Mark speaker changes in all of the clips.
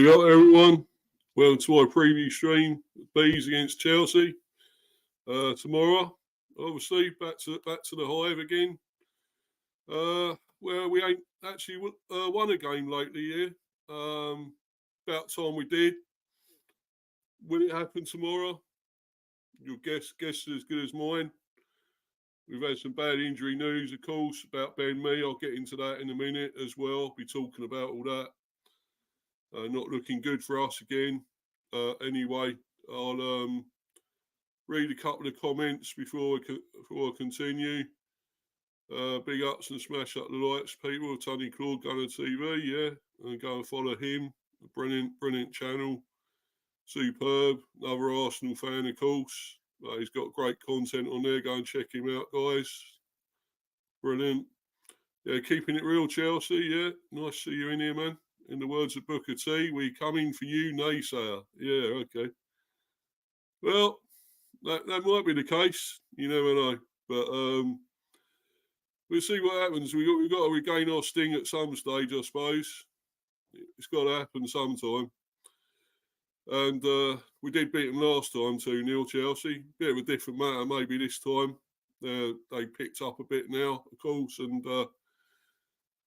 Speaker 1: Big up, everyone. Welcome to our preview stream. Bees against Chelsea tomorrow. Obviously, back to the hive again. Well, we ain't actually won a game lately here. About time we did. Will it happen tomorrow? Your guess is as good as mine. We've had some bad injury news, of course, about Ben Mee. I'll get into that in a minute as well. Be talking about all that. Not looking good for us again. Anyway, I'll read a couple of comments before I continue. Big ups and smash up the lights, people. Tony Claude Gunner TV, yeah, and go and follow him. Brilliant channel, superb. Another Arsenal fan, of course. He's got great content on there. Go and check him out, guys. Brilliant. Yeah, keeping it real, Chelsea. Yeah, nice to see you in here, man. In the words of Booker T, we coming for you, naysayer. Yeah, okay. Well, that might be the case. You never know. But we'll see what happens. We've got to regain our sting at some stage, I suppose. It's got to happen sometime. And we did beat them last time, 2-0, Chelsea. Bit of a different matter maybe this time. They picked up a bit now, of course, and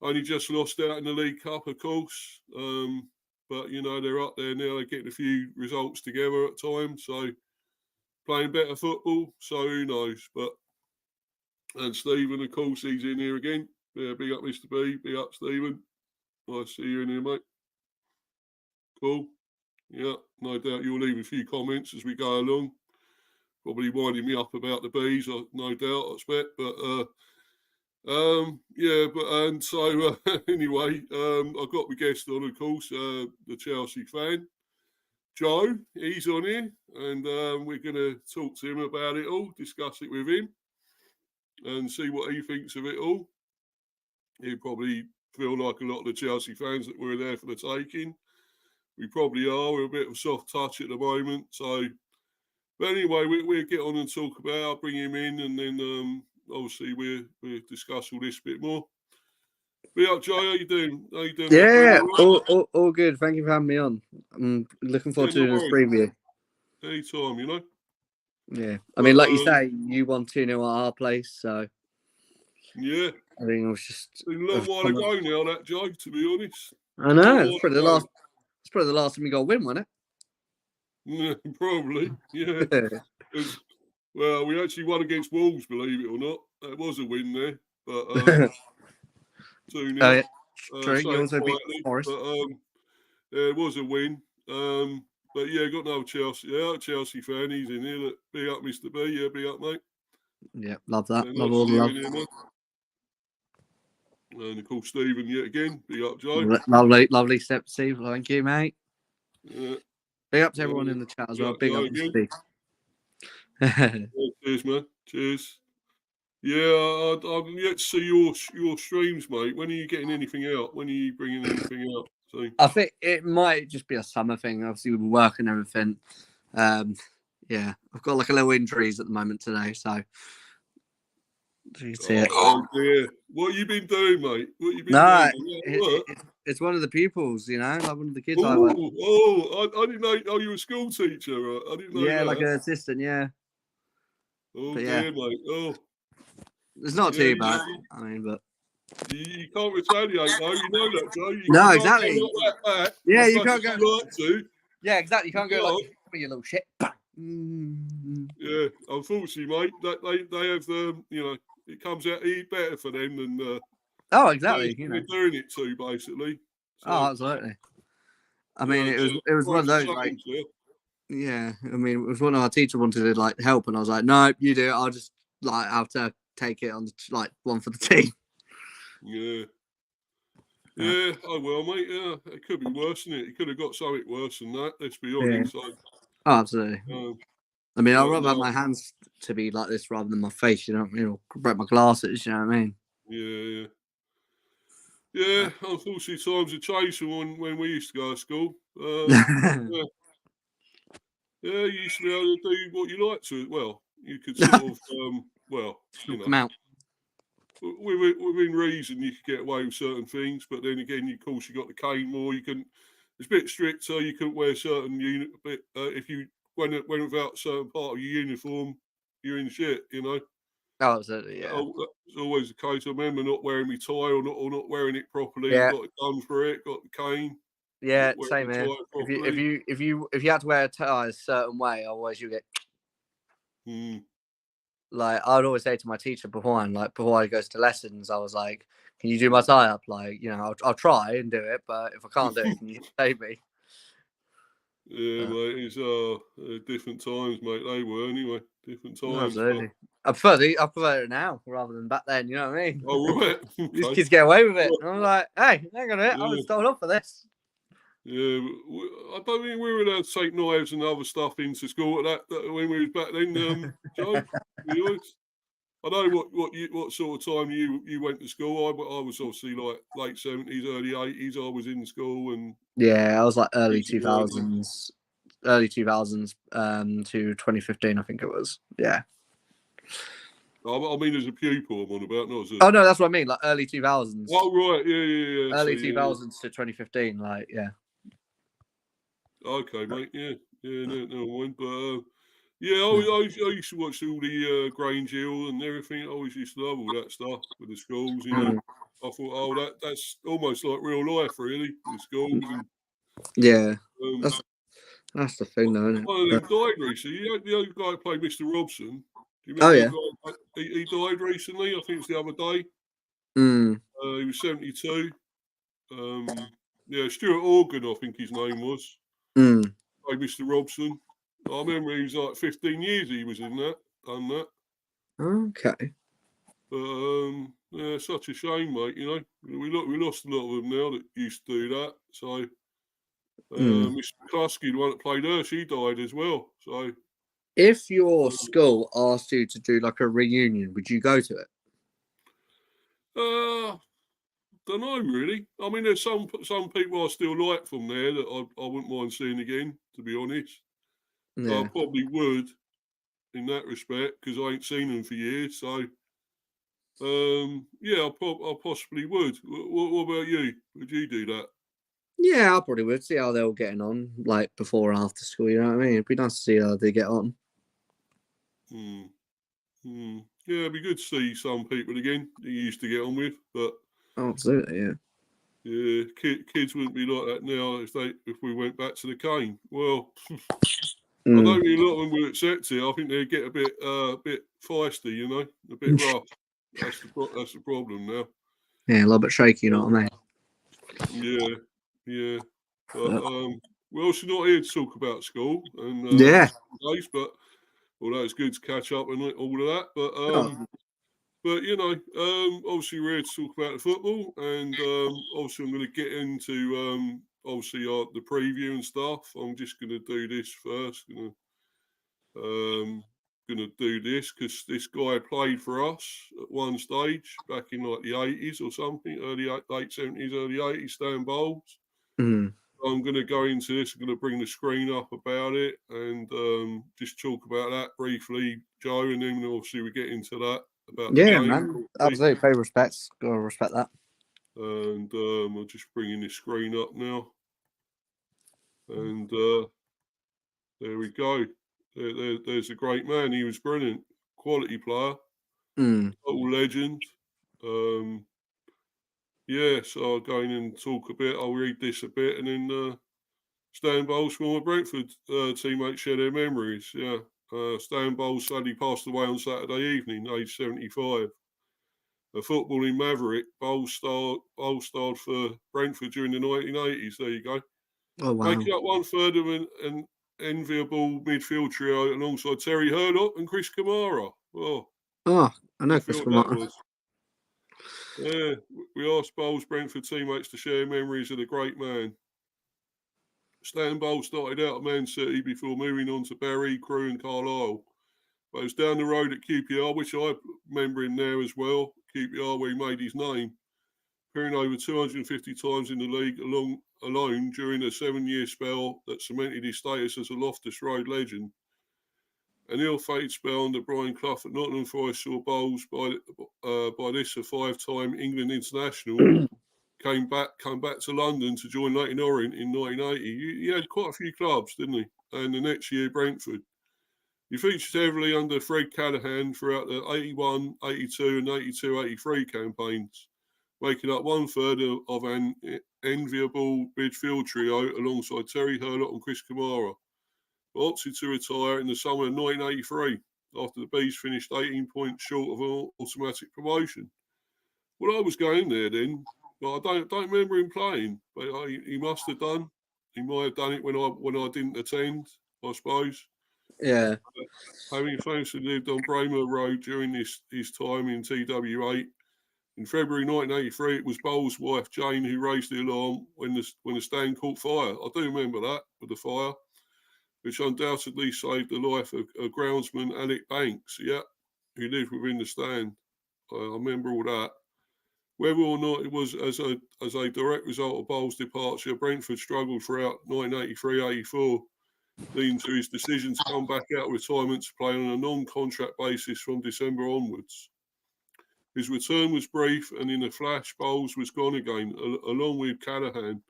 Speaker 1: only just lost out in the League Cup, of course. But, you know, they're up there now. They're getting a few results together at times. So, playing better football. So, who knows? And Stephen, of course, he's in here again. Yeah, big up, Mr. B. Big up, Stephen. Nice to see you in here, mate. Cool. Yeah, no doubt you'll leave a few comments as we go along. Probably winding me up about the bees, no doubt, I expect. But, anyway, I've got my guest on, of course, the Chelsea fan, Joe. He's on here, and we're going to talk to him about it all, discuss it with him, and see what he thinks of it all. He'll probably feel like a lot of the Chelsea fans that we're there for the taking. We probably are. We're a bit of a soft touch at the moment. So, but anyway, we'll get on and talk about it. I'll bring him in, and then obviously we'll discuss all this a bit more. Be up, Joe. How you doing?
Speaker 2: Yeah, all good. Thank you for having me on. I'm looking forward to doing this preview.
Speaker 1: Anytime, you know.
Speaker 2: Yeah, I mean, like you say, you won 2-0 at our place, so
Speaker 1: yeah.
Speaker 2: I think it was just
Speaker 1: a little while ago now, that Joe. To be honest,
Speaker 2: I know it's probably the last time we got a win, wasn't it?
Speaker 1: Yeah, probably. Yeah. Well, we actually won against Wolves, believe it or not. That was a win there, but 2-0.
Speaker 2: Oh, yeah. True. You also beat Forest.
Speaker 1: But it was a win. But yeah, got no Chelsea. Yeah, Chelsea fan. He's in here. Look, big up, Mr. B. Yeah, big up, mate.
Speaker 2: Yeah, love that.
Speaker 1: Yeah,
Speaker 2: love all the love.
Speaker 1: Here, and of course, Stephen yet again. Big up, Joe.
Speaker 2: Lovely step, Steve. Thank you, mate.
Speaker 1: Yeah.
Speaker 2: Big up to everyone in the chat as well. Big up, Steve.
Speaker 1: Cheers, man. Cheers. Yeah, I've yet to see your streams, mate. When are you getting anything out? When are you bringing anything out? So
Speaker 2: I think it might just be a summer thing. Obviously, with work and everything. Yeah, I've got like a little injuries at the moment today, so you see it.
Speaker 1: Oh dear, what have you been doing, mate? What you been doing?
Speaker 2: It's one of the pupils, you know, like one of the kids I work.
Speaker 1: I didn't know. Oh, you were a school teacher. I didn't know.
Speaker 2: Yeah,
Speaker 1: that.
Speaker 2: like an assistant. Yeah.
Speaker 1: Oh dear, mate. Oh,
Speaker 2: it's not too bad. I mean, but
Speaker 1: you can't retaliate, though. You know that, Joe.
Speaker 2: No, exactly. Yeah, you can't go.
Speaker 1: Like to.
Speaker 2: Yeah, exactly. You can't go like you little shit.
Speaker 1: Yeah, unfortunately, mate, they have you know, it comes out better for them than
Speaker 2: oh, exactly.
Speaker 1: You know, doing it too, basically. So,
Speaker 2: oh, absolutely. I mean, it was one of those like. Yeah, I mean, it was one of our teachers wanted to like help, and I was like, no, you do it. I'll just like have to take it on like one for the team.
Speaker 1: Yeah. Yeah, oh well, mate. Yeah, it could be worse, isn't it? You could have got something worse than that. Let's be honest.
Speaker 2: Yeah.
Speaker 1: So,
Speaker 2: oh, absolutely. I mean, I'd rather have my hands to be like this rather than my face. You know, break my glasses. You know what I mean?
Speaker 1: Yeah. Yeah, unfortunately, times have changed from when we used to go to school. Yeah, you used to be able to do what you like to. Well, you could sort of, you know, within reason, you could get away with certain things. But then again, of course, you got the cane more. You can. it's a bit stricter. You couldn't wear certain if you went without a certain part of your uniform, you're in shit. You know.
Speaker 2: Oh, absolutely, yeah.
Speaker 1: It's always the case. I remember not wearing my tie or not wearing it properly.
Speaker 2: Yeah.
Speaker 1: Got a gun for it. Got the cane.
Speaker 2: Yeah, same here. If you had to wear a tie a certain way, otherwise you get. Like I'd always say to my teacher beforehand, like before I goes to lessons, I was like, "Can you do my tie up? Like, you know, I'll try and do it, but if I can't do it, can you save me?"
Speaker 1: Yeah, mate. It's different times, mate. They were anyway. Different times.
Speaker 2: Absolutely. I prefer it now rather than back then. You know what I mean?
Speaker 1: Oh right. Okay.
Speaker 2: These kids get away with it. And I'm like, hey, hang on a minute, I was told up for this.
Speaker 1: Yeah, I don't think we were allowed to take knives and other stuff into school at that when we was back then, Joe. I know what sort of time you went to school. I was obviously like late 70s, early 80s. I was in school and
Speaker 2: yeah, I was like early 2000s to 2015, I think it was. Yeah.
Speaker 1: I mean, as a pupil, I'm on about, not as a...
Speaker 2: Oh no, that's what I mean. Like early 2000s.
Speaker 1: Oh right, yeah.
Speaker 2: Early 2000s to 2015, like yeah.
Speaker 1: Okay, mate. Yeah, no mind. But yeah, I used to watch all the Grange Hill and everything. I always used to love all that stuff with the schools. You know, I thought, oh, that's almost like real life, really. The schools and
Speaker 2: yeah. That's the thing, though, isn't it?
Speaker 1: One of them died recently. You know, the other guy who played Mr. Robson. Do you
Speaker 2: Oh
Speaker 1: remember
Speaker 2: yeah.
Speaker 1: he died recently? I think it's the other day. He was 72. Yeah, Stuart Organ, I think his name was. Played Mr. Robson. I remember he was like 15 years he was in that, done that.
Speaker 2: Okay.
Speaker 1: But yeah, such a shame, mate. You know, we lost a lot of them now that used to do that. So Mr. McCluskey, the one that played her, she died as well. So
Speaker 2: if your school asked you to do like a reunion, would you go to it?
Speaker 1: Don't know really. I mean, there's some people I still like from there that I wouldn't mind seeing again, to be honest. Yeah. I probably would in that respect because I ain't seen them for years. So yeah, I possibly would. What about you? Would you do that?
Speaker 2: Yeah, I probably would see how they're all getting on, like before and after school. You know what I mean? It'd be nice to see how they get on.
Speaker 1: Yeah, it'd be good to see some people again that you used to get on with. But
Speaker 2: absolutely, yeah.
Speaker 1: Yeah, kids wouldn't be like that now if we went back to the cane. Well, I don't think a lot of them would accept it. I think they'd get a bit feisty, you know, a bit rough. That's the problem now.
Speaker 2: Yeah, a little bit shaky, you know what I
Speaker 1: mean? Yeah. But we're also not here to talk about school and days, but although it's good to catch up and all of that, but you know, obviously we're here to talk about the football, and obviously I'm going to get into obviously the preview and stuff. I'm just going to do this first. Going to do this because this guy played for us at one stage back in like the 80s or something, late 70s, early 80s, Stan Bowles. I'm going to go into this. I'm going to bring the screen up about it and just talk about that briefly, Joe, and then obviously we get into that. About the game,
Speaker 2: man. Absolutely, pay respects. Gotta respect that.
Speaker 1: And I'm just bringing the screen up now. And there we go. There's a great man. He was brilliant, quality player, total legend. Yeah, so I'll go in and talk a bit. I'll read this a bit, and then Stan Bowles, former Brentford teammates, share their memories. Yeah, Stan Bowles sadly passed away on Saturday evening, aged 75. A footballing maverick, Bowles starred for Brentford during the 1980s. There you go.
Speaker 2: Oh, wow.
Speaker 1: Making up one third of an enviable midfield trio alongside Terry Hurdock and Chris Kamara.
Speaker 2: Oh, I know Chris Kamara.
Speaker 1: Yeah, we asked Bowles' Brentford teammates to share memories of the great man. Stan Bowles started out at Man City before moving on to Barry, Crewe and Carlisle. But it was down the road at QPR, which I remember him there as well. QPR, where he made his name, appearing over 250 times in the league alone during a 7-year spell that cemented his status as a Loftus Road legend. An ill-fated spell under Brian Clough at Nottingham Forest saw Bowles, by this a 5-time England international, came back to London to join Leyton Orient in 1980. He had quite a few clubs, didn't he? And the next year, Brentford. He featured heavily under Fred Callaghan throughout the 81, 82 and 82, 83 campaigns, making up 1/3 of an enviable midfield trio alongside Terry Hurlott and Chris Kamara, but opted to retire in the summer of 1983 after the Bees finished 18 points short of an automatic promotion. Well, I was going there then, but I don't remember him playing, but he must have done. He might have done it when I didn't attend, I suppose.
Speaker 2: Yeah.
Speaker 1: Having famously lived on Braemar Road during his time in TW8, in February 1983, it was Bowles' wife Jane who raised the alarm when the stand caught fire. I do remember that, with the fire, which undoubtedly saved the life of groundsman Alec Banks, who lived within the stand. I remember all that. Whether or not it was as a direct result of Bowles' departure, Brentford struggled throughout 1983-84, leading to his decision to come back out of retirement to play on a non-contract basis from December onwards. His return was brief, and in a flash, Bowles was gone again, along with Callaghan,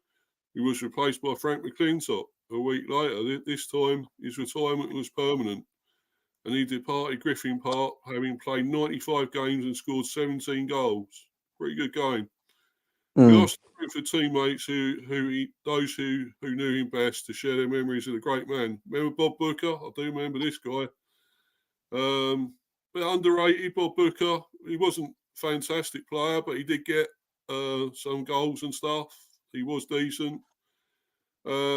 Speaker 1: who was replaced by Frank McClintock a week later. This time, his retirement was permanent, and he departed Griffin Park, having played 95 games and scored 17 goals. Pretty good game. He asked for teammates those who knew him best to share their memories of the great man. Remember Bob Booker? I do remember this guy. But underrated, Bob Booker. He wasn't a fantastic player, but he did get some goals and stuff. He was decent.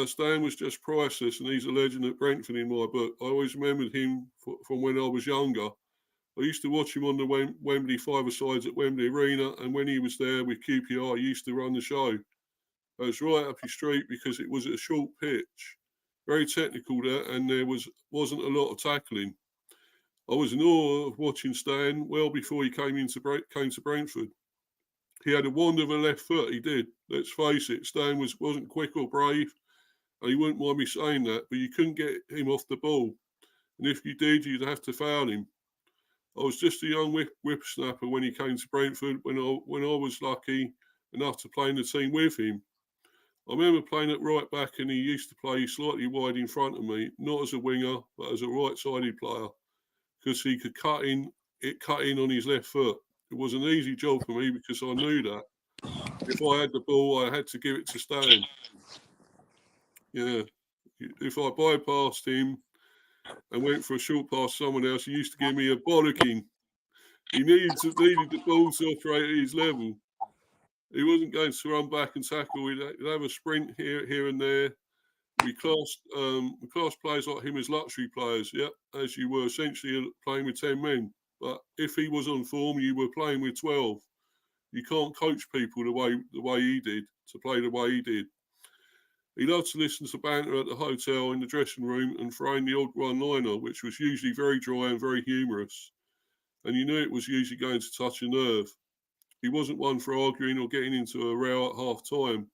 Speaker 1: Stan was just priceless, and he's a legend at Brentford in my book. I always remembered him from when I was younger. I used to watch him on the Wembley five-a-sides at Wembley Arena, and when he was there with QPR, he used to run the show. I was right up his street because it was a short pitch, very technical there, and there wasn't a lot of tackling. I was in awe of watching Stan well before he came to Brentford. He had a wand of a left foot, he did. Let's face it, Stan wasn't quick or brave, and he wouldn't mind me saying that, but you couldn't get him off the ball. And if you did, you'd have to foul him. I was just a young whippersnapper when he came to Brentford, when I was lucky enough to play in the team with him. I remember playing at right back, and he used to play slightly wide in front of me, not as a winger, but as a right-sided player, because he could cut in on his left foot. It was an easy job for me because I knew that if I had the ball, I had to give it to Stan. Yeah, if I bypassed him and went for a short pass to someone else, he used to give me a bollocking. He needed the ball to operate at his level. He wasn't going to run back and tackle. He'd have a sprint here and there. We classed players like him as luxury players, as you were essentially playing with 10 men. But if he was on form, you were playing with 12. You can't coach people the way he did, to play the way he did. He loved to listen to banter at the hotel, in the dressing room, and throw in the odd one-liner, which was usually very dry and very humorous. And you knew it was usually going to touch a nerve. He wasn't one for arguing or getting into a row at half-time.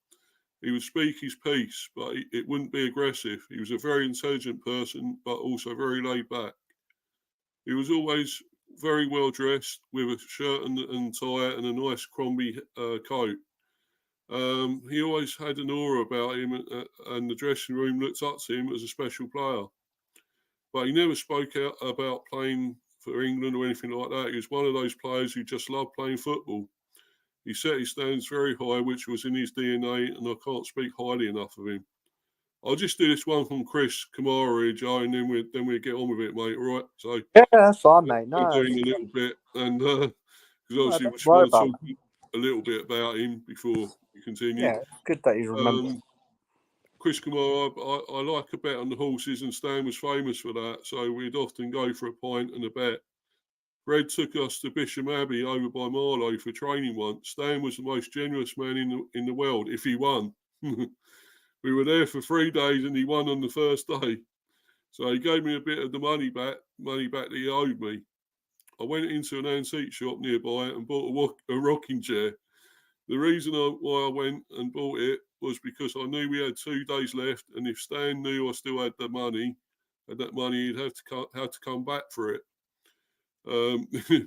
Speaker 1: He would speak his piece, but it wouldn't be aggressive. He was a very intelligent person, but also very laid back. He was always very well dressed, with a shirt and tie and a nice Crombie coat. He always had an aura about him, and the dressing room looked up to him as a special player. But he never spoke out about playing for England or anything like that. He was one of those players who just loved playing football. He set his standards very high, which was in his DNA, and I can't speak highly enough of him. I'll just do this one from Chris Kamara here, Joe, and then we'll get on with it, mate. All right? So
Speaker 2: yeah, that's fine, mate. No,
Speaker 1: I'm doing a little bit, and because obviously we just
Speaker 2: worry
Speaker 1: want to
Speaker 2: about
Speaker 1: talk a little bit about him before we continue.
Speaker 2: Yeah, it's good that he's remembered.
Speaker 1: Chris Kamara, I like a bet on the horses, and Stan was famous for that. So we'd often go for a pint and a bet. Red took us to Bisham Abbey over by Marlow for training once. Stan was the most generous man in the world if he won. We were there for 3 days and he won on the first day. So he gave me a bit of the money back that he owed me. I went into an antique shop nearby and bought a rocking chair. The reason why I went and bought it was because I knew we had 2 days left, and if Stan knew I still had that money, he'd have to come back for it.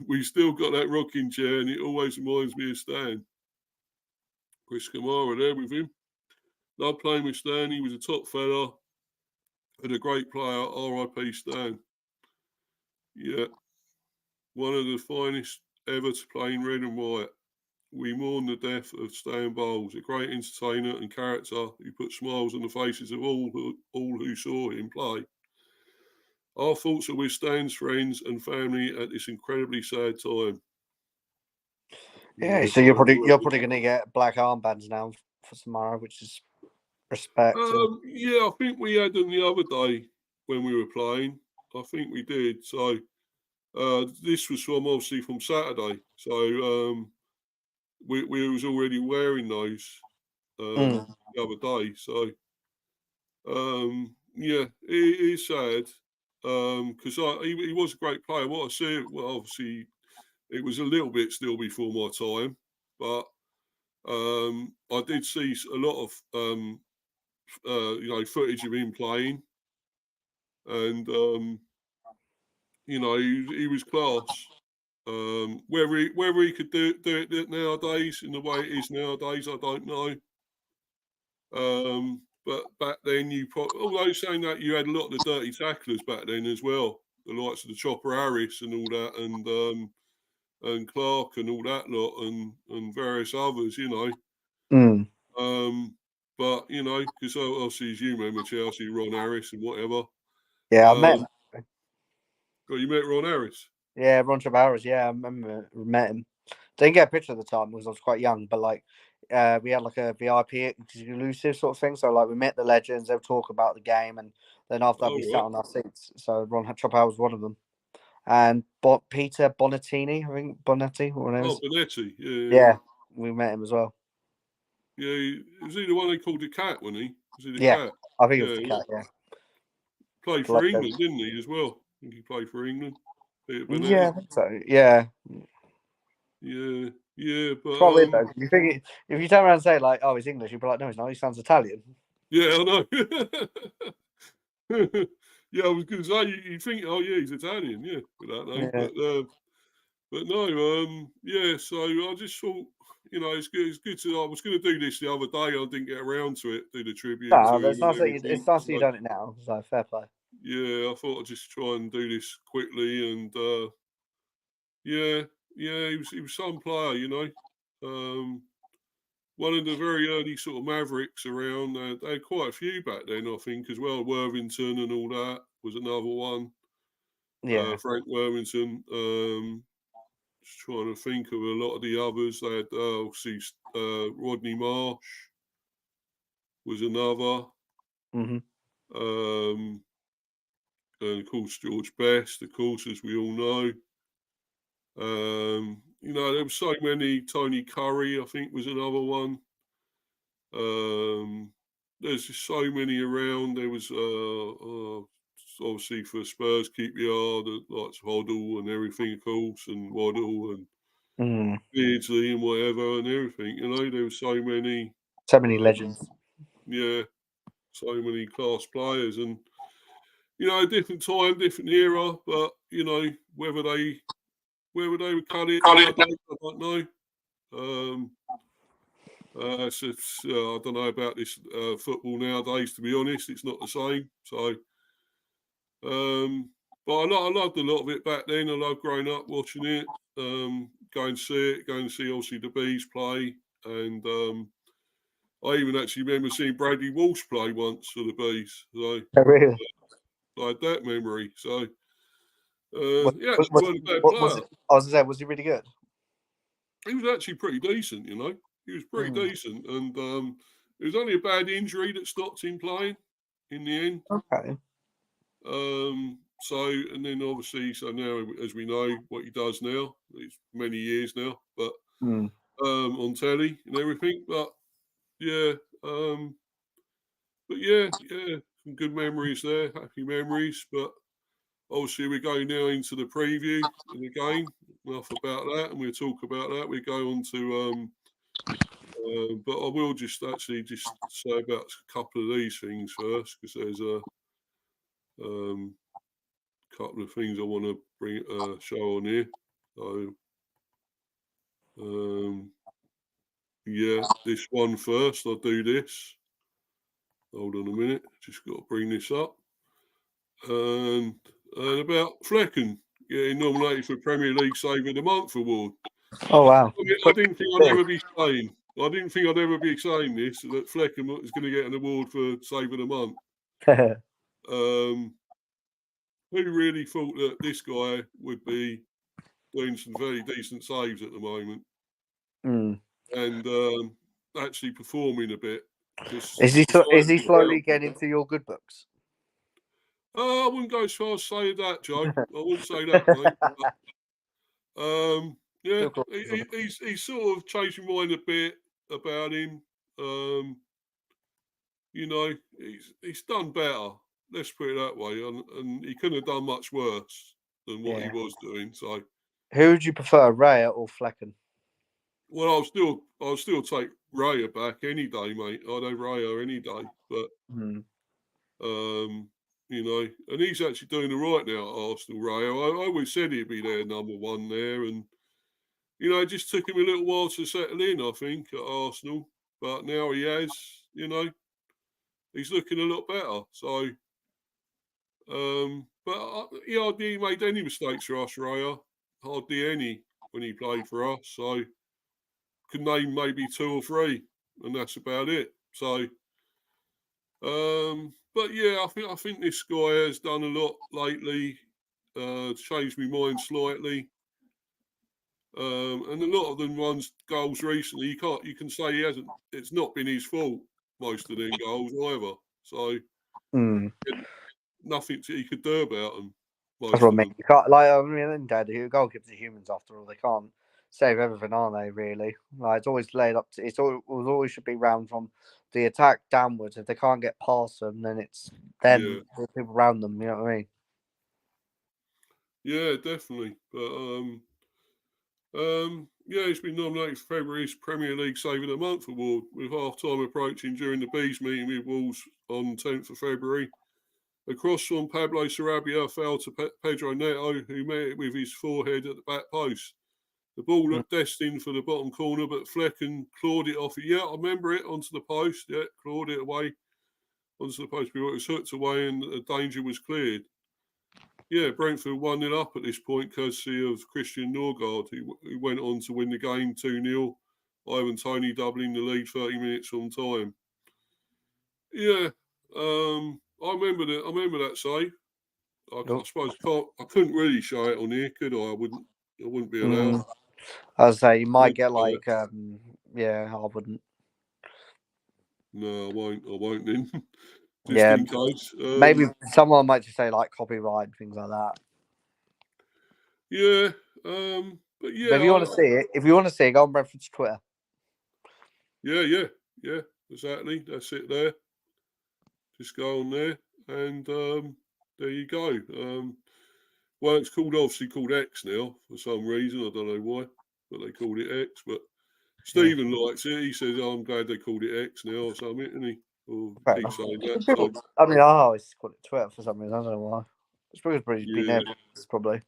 Speaker 1: We still got that rocking chair, and it always reminds me of Stan. Chris Kamara there with him. Loved playing with Stan. He was a top fella and a great player. R.I.P. Stan. Yeah. One of the finest ever to play in red and white. We mourn the death of Stan Bowles, a great entertainer and character who put smiles on the faces of all who saw him play. Our thoughts are with Stan's friends and family at this incredibly sad time.
Speaker 3: Yeah, so you're probably going to get black armbands now for tomorrow, which is respect.
Speaker 1: Yeah, I think we had them the other day when we were playing. I think we did. So this was obviously from Saturday. So we was already wearing those the other day. So yeah, it is sad because he was a great player. What I said, well, obviously it was a little bit still before my time, but I did see a lot of footage of him playing, and he was class. Whether he could do it nowadays in the way it is nowadays, I don't know. But back then, although saying that, you had a lot of the dirty tacklers back then as well, the likes of the Chopper Harris and all that, and Clark and all that lot, and various others, But because obviously, as you remember, Chelsea, Ron Harris, and whatever.
Speaker 3: Yeah, I met him.
Speaker 1: Well, you met Ron Harris?
Speaker 3: Yeah, Ron Harris. Yeah, I remember met him. Didn't get a picture at the time because I was quite young, but we had like a VIP exclusive sort of thing. So we met the legends. They'll talk about the game, and then after that we sat on our seats. So Ron Chopper was one of them, and Peter Bonettini, I think Bonetti.
Speaker 1: Oh, Bonetti.
Speaker 3: Yeah, we met him as well.
Speaker 1: Yeah, was he the one they called the Cat? Wasn't he? Was he the Cat?
Speaker 3: I think it was the Cat. Yeah.
Speaker 1: Played for England, didn't he, as well? I think he played for England.
Speaker 3: Yeah, I think so. Yeah.
Speaker 1: Yeah, but
Speaker 3: it's quite weird though. You think if you turn around and say "Oh, he's English," you'd be like, "No, he's not. He sounds Italian."
Speaker 1: Yeah, I know. Yeah, I was going to say you think, "Oh, yeah, he's Italian." Yeah, with that name, yeah. But no, yeah. So I just thought, it's good. It's good to. I was going to do this the other day. I didn't get around to it. Do the tribute to him.
Speaker 3: It's nice that you've done it now. So fair play.
Speaker 1: Yeah, I thought I'd just try and do this quickly, and yeah, he was some player, one of the very early sort of mavericks around. They had quite a few back then, I think, as well. Worthington and all that was another one.
Speaker 3: Yeah,
Speaker 1: Frank Worthington. Just trying to think of a lot of the others. They had obviously Rodney Marsh was another. And of course George Best, of course, as we all know. There were so many. Tony Curry, I think, was another one. There's just so many around. There was obviously for Spurs, QPR, the likes of Hoddle and everything, of course, and Waddle and Beardsley and whatever and everything. There were so many
Speaker 3: legends.
Speaker 1: Yeah, so many class players, and different time, different era, but whether they would cut it nowadays, I don't know. I don't know about this football nowadays. To be honest, it's not the same. So, but I loved a lot of it back then. I loved growing up watching it, going to see obviously the Bees play, and I even actually remember seeing Bradley Walsh play once for the Bees. So,
Speaker 3: really?
Speaker 1: I had that memory. So,
Speaker 3: I was going to say, was he really good?
Speaker 1: He was actually pretty decent, He was pretty decent, and it was only a bad injury that stopped him playing in the end.
Speaker 3: Okay.
Speaker 1: So, and then obviously, now, as we know, what he does now, it's many years now, but on telly and everything. But yeah, some good memories there, happy memories. But obviously, we're going now into the preview in the game. Enough about that, and we'll talk about that. We go on to, but I will just say about a couple of these things first, because there's a couple of things I want to show on here. So, Yeah, this one first. I'll do this. Hold on a minute. Just got to bring this up. And about Flecken getting nominated for Premier League Save of the Month award.
Speaker 3: Oh wow!
Speaker 1: I didn't think I'd ever be saying. I didn't think I'd ever be saying this, that Flecken was going to get an award for Save of the Month. Who really thought that this guy would be doing some very decent saves at the moment, and actually performing a bit?
Speaker 3: Is he slowly getting into your good books?
Speaker 1: I wouldn't go as far as say that, Joe. I wouldn't say that, mate. But, yeah, he's sort of changed my mind a bit about him. You know, he's done better. Let's put it that way, and he couldn't have done much worse than what he was doing. So,
Speaker 3: who would you prefer, Raya or Flecken?
Speaker 1: Well, I'll still take Raya back any day, mate. I'd have Raya any day, but you know, and he's actually doing all right now at Arsenal. Raya, I always said he'd be their number one there, and you know, it just took him a little while to settle in, I think, at Arsenal, but now he has. You know, he's looking a lot better. So, but he hardly made any mistakes for us, Raya. Hardly any when he played for us. So, could name maybe 2 or 3, and that's about it. So, but yeah, I think this guy has done a lot lately. Changed my mind slightly. And a lot of them runs goals recently. You can say he hasn't. It's not been his fault. Most of them goals either. So nothing he could do about them.
Speaker 3: That's what I mean. You can't, like, I mean, the goalkeepers are humans after all. They can't save everything, are they? Really? Like, it's always laid up. It always should be round from the attack downwards. If they can't get past them, then it's them, the people around them. You know what I mean?
Speaker 1: Yeah, definitely. But yeah, he's been nominated for February's Premier League Save of the Month award, with half-time approaching during the Bees meeting with Wolves on 10th of February. A cross from Pablo Sarabia fell to Pedro Neto, who met it with his forehead at the back post. The ball looked destined for the bottom corner, but Flecken clawed it off. Yeah, I remember it, onto the post. Yeah, clawed it away onto the post before it was hooked away and the danger was cleared. Yeah, Brentford 1-0 up at this point, courtesy of Christian Norgard, who went on to win the game 2-0. Ivan Toney doubling the lead 30 minutes on time. Yeah, I remember that save. I suppose I couldn't really show it on here, could I? I wouldn't be allowed.
Speaker 3: I was say you might get like, yeah, I wouldn't.
Speaker 1: No, I won't then. Just in case.
Speaker 3: Maybe someone might just say like copyright and things like that.
Speaker 1: Yeah, but yeah.
Speaker 3: But if you want to see it, go on Brentford's Twitter.
Speaker 1: Yeah, exactly. That's it there. Just go on there, and there you go. Well, it's obviously called X now for some reason. I don't know why, but they called it X. But Stephen likes it. He says, "Oh, I'm glad they called it X now," or something, isn't he? Or keep saying that. So.
Speaker 3: I mean, I always call it Twitter for some reason. I don't know why. It's probably been there, probably.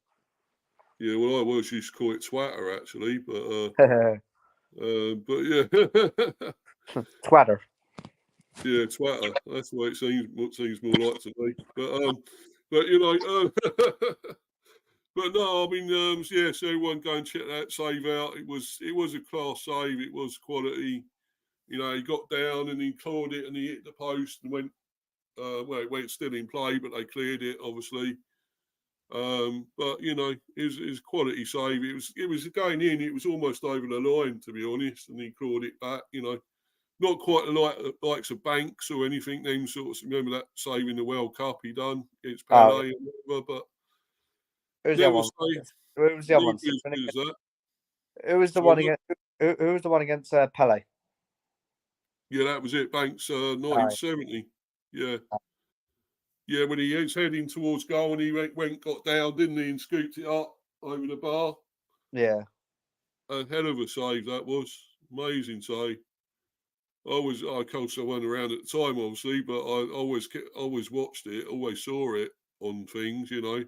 Speaker 1: Yeah, well, I always used to call it Twatter actually, but yeah,
Speaker 3: Twatter.
Speaker 1: Yeah, Twatter. That's what seems more like to me. But you know, but no, I mean, yeah. So everyone go and check that save out. It was a class save. It was quality. You know, he got down and he clawed it and he hit the post and went. Well, it went still in play, but they cleared it obviously. But you know, it was quality save. It was going in. It was almost over the line, to be honest, and he clawed it back. You know. Not quite the likes of Banks or anything. Them sorts. Remember that save in the World Cup he done against Pele and whatever. But
Speaker 3: who's the other one? Who was the other one? Who was the one against? Who was the one against Pele?
Speaker 1: Yeah, that was it. Banks, 1970. Yeah, yeah. When he was heading towards goal and he got down, didn't he, and scooped it up over the bar.
Speaker 3: Yeah,
Speaker 1: a hell of a save that was. Amazing save. I coached someone around at the time, obviously, but I always watched it, always saw it on things, you know,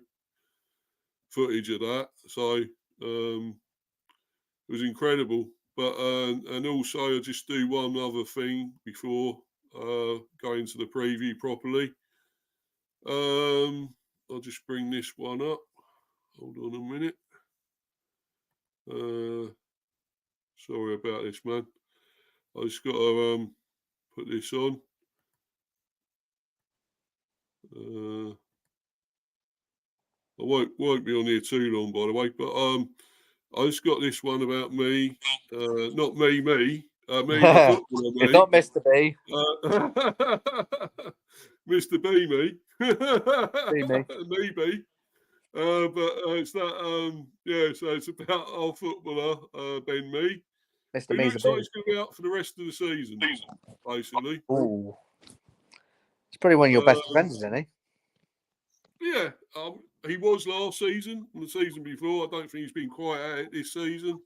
Speaker 1: footage of that. So it was incredible. But and also I just do one other thing before going to the preview properly. I'll just bring this one up. Hold on a minute. Sorry about this, man. I just got to put this on. I won't be on here too long, by the way. But I just got this one about me. Not me, me, the footballer, me.
Speaker 3: It's not Mr. B.
Speaker 1: Mr. B, me.
Speaker 3: Be me.
Speaker 1: Me, B. But it's that, yeah, so it's about our footballer, Ben Mee.
Speaker 3: Mr.
Speaker 1: Who
Speaker 3: Me's
Speaker 1: looks
Speaker 3: a
Speaker 1: like
Speaker 3: B.
Speaker 1: he's going to be out for the rest of the season, basically.
Speaker 3: Ooh. It's probably one of your best defenders, isn't he?
Speaker 1: Yeah, he was last season and the season before. I don't think he's been quite at it this season.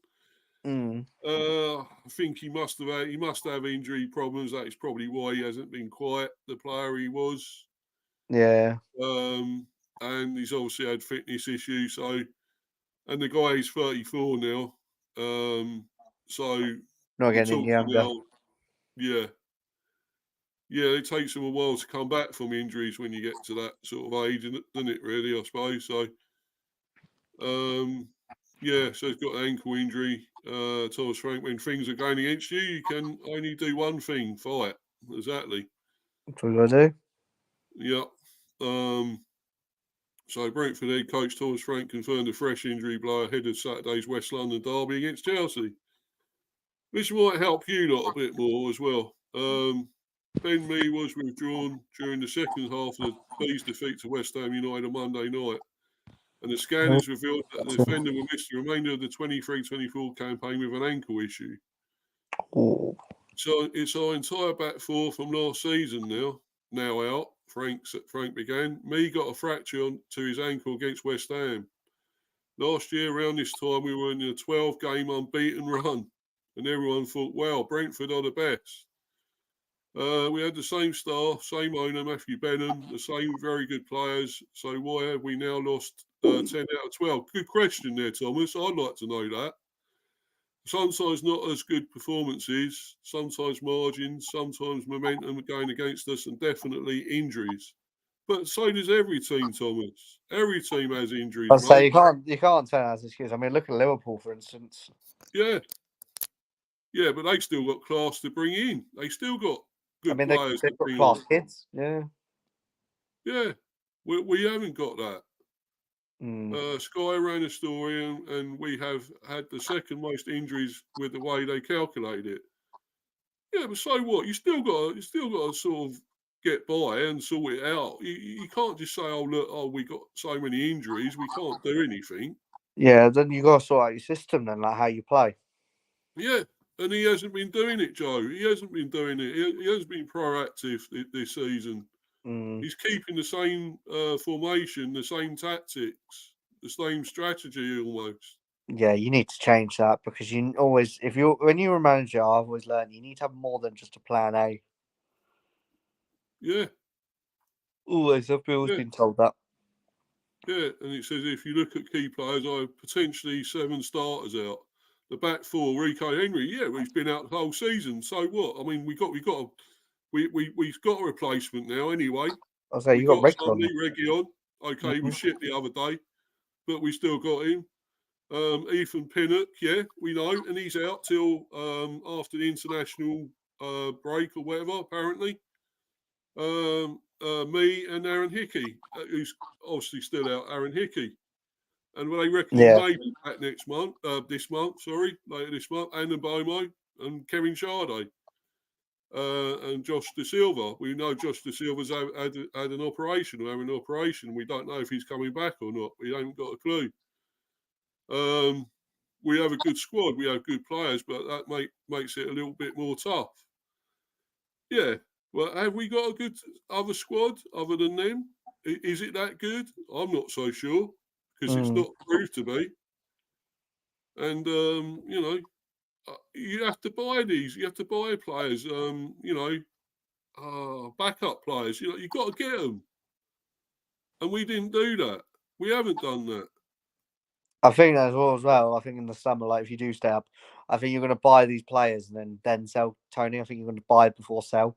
Speaker 1: I think he must have injury problems. That is probably why he hasn't been quite the player he was.
Speaker 3: Yeah.
Speaker 1: And he's obviously had fitness issues. So, and the guy is 34 now. So
Speaker 3: Not
Speaker 1: we're
Speaker 3: getting
Speaker 1: talking
Speaker 3: younger.
Speaker 1: now. Yeah. Yeah, it takes them a while to come back from injuries when you get to that sort of age, doesn't it, really, I suppose? So, yeah, so he's got an ankle injury. Thomas Frank, when things are going against you, you can only do one thing, fight. Exactly.
Speaker 3: That's what you got to do.
Speaker 1: Yeah. So Brentford head coach Thomas Frank confirmed a fresh injury blow ahead of Saturday's West London derby against Chelsea. This might help you lot a bit more as well. Ben Mee was withdrawn during the second half of the Bees' defeat to West Ham United on Monday night. And the scan has revealed that the defender will miss the remainder of the 23-24 campaign with an ankle issue.
Speaker 3: Ooh.
Speaker 1: So it's our entire back four from last season now out. Frank began. Mee got a fracture to his ankle against West Ham. Last year, around this time, we were in a 12-game unbeaten run. And everyone thought, wow, Brentford are the best. We had the same staff, same owner, Matthew Benham, the same very good players. So why have we now lost 10 out of 12? Good question there, Thomas. I'd like to know that. Sometimes not as good performances, sometimes margins, sometimes momentum going against us, and definitely injuries. But so does every team, Thomas. Every team has injuries,
Speaker 3: I'd say
Speaker 1: mate.
Speaker 3: you can't turn that as an excuse. I mean, look at Liverpool, for instance.
Speaker 1: Yeah. Yeah, but they still got class to bring in. They still got good players
Speaker 3: they've
Speaker 1: to
Speaker 3: got
Speaker 1: bring
Speaker 3: class
Speaker 1: on.
Speaker 3: kids. Yeah.
Speaker 1: Yeah. We haven't got that.
Speaker 3: Mm.
Speaker 1: Sky ran a story, and we have had the second most injuries with the way they calculate it. Yeah, but so what? You still got to sort of get by and sort it out. You can't just say, "Oh look, we got so many injuries, we can't do anything."
Speaker 3: Yeah, then you got to sort out your system, then, like how you play.
Speaker 1: Yeah, and he hasn't been doing it, Joe. He hasn't been doing it. He has been proactive this season. He's keeping the same formation, the same tactics, the same strategy almost.
Speaker 3: Yeah, you need to change that because you always, when you're a manager, I've always learned you need to have more than just a plan A.
Speaker 1: Yeah.
Speaker 3: Always, I've always been told that.
Speaker 1: Yeah, and it says if you look at key players, I have potentially 7 starters out. The back four, Rico Henry. Yeah, we've been out the whole season. So what? I mean, we've got a replacement now anyway.
Speaker 3: I'll say you got
Speaker 1: Reggie on. Okay, he was shit the other day, but we still got him. Ethan Pinnock, yeah, we know, and he's out till after the international break or whatever, apparently. Me and Aaron Hickey, who's obviously still out, Aaron Hickey. And they reckon he may be back later this month, and Bomo and Kevin Sade. And Josh Da Silva. We know Josh Da Silva's had an operation or having an operation. We don't know if he's coming back or not. We haven't got a clue. We have a good squad. We have good players, but that makes it a little bit more tough. Yeah. Well, have we got a good other squad other than them? Is it that good? I'm not so sure because it's not proved to be. And, you have to buy these. You have to buy players, backup players. You've got to get them. And we didn't do that. We haven't done that.
Speaker 3: I think as well. I think in the summer, like if you do stay up, I think you're going to buy these players and then sell Tony. I think you're going to buy before sell.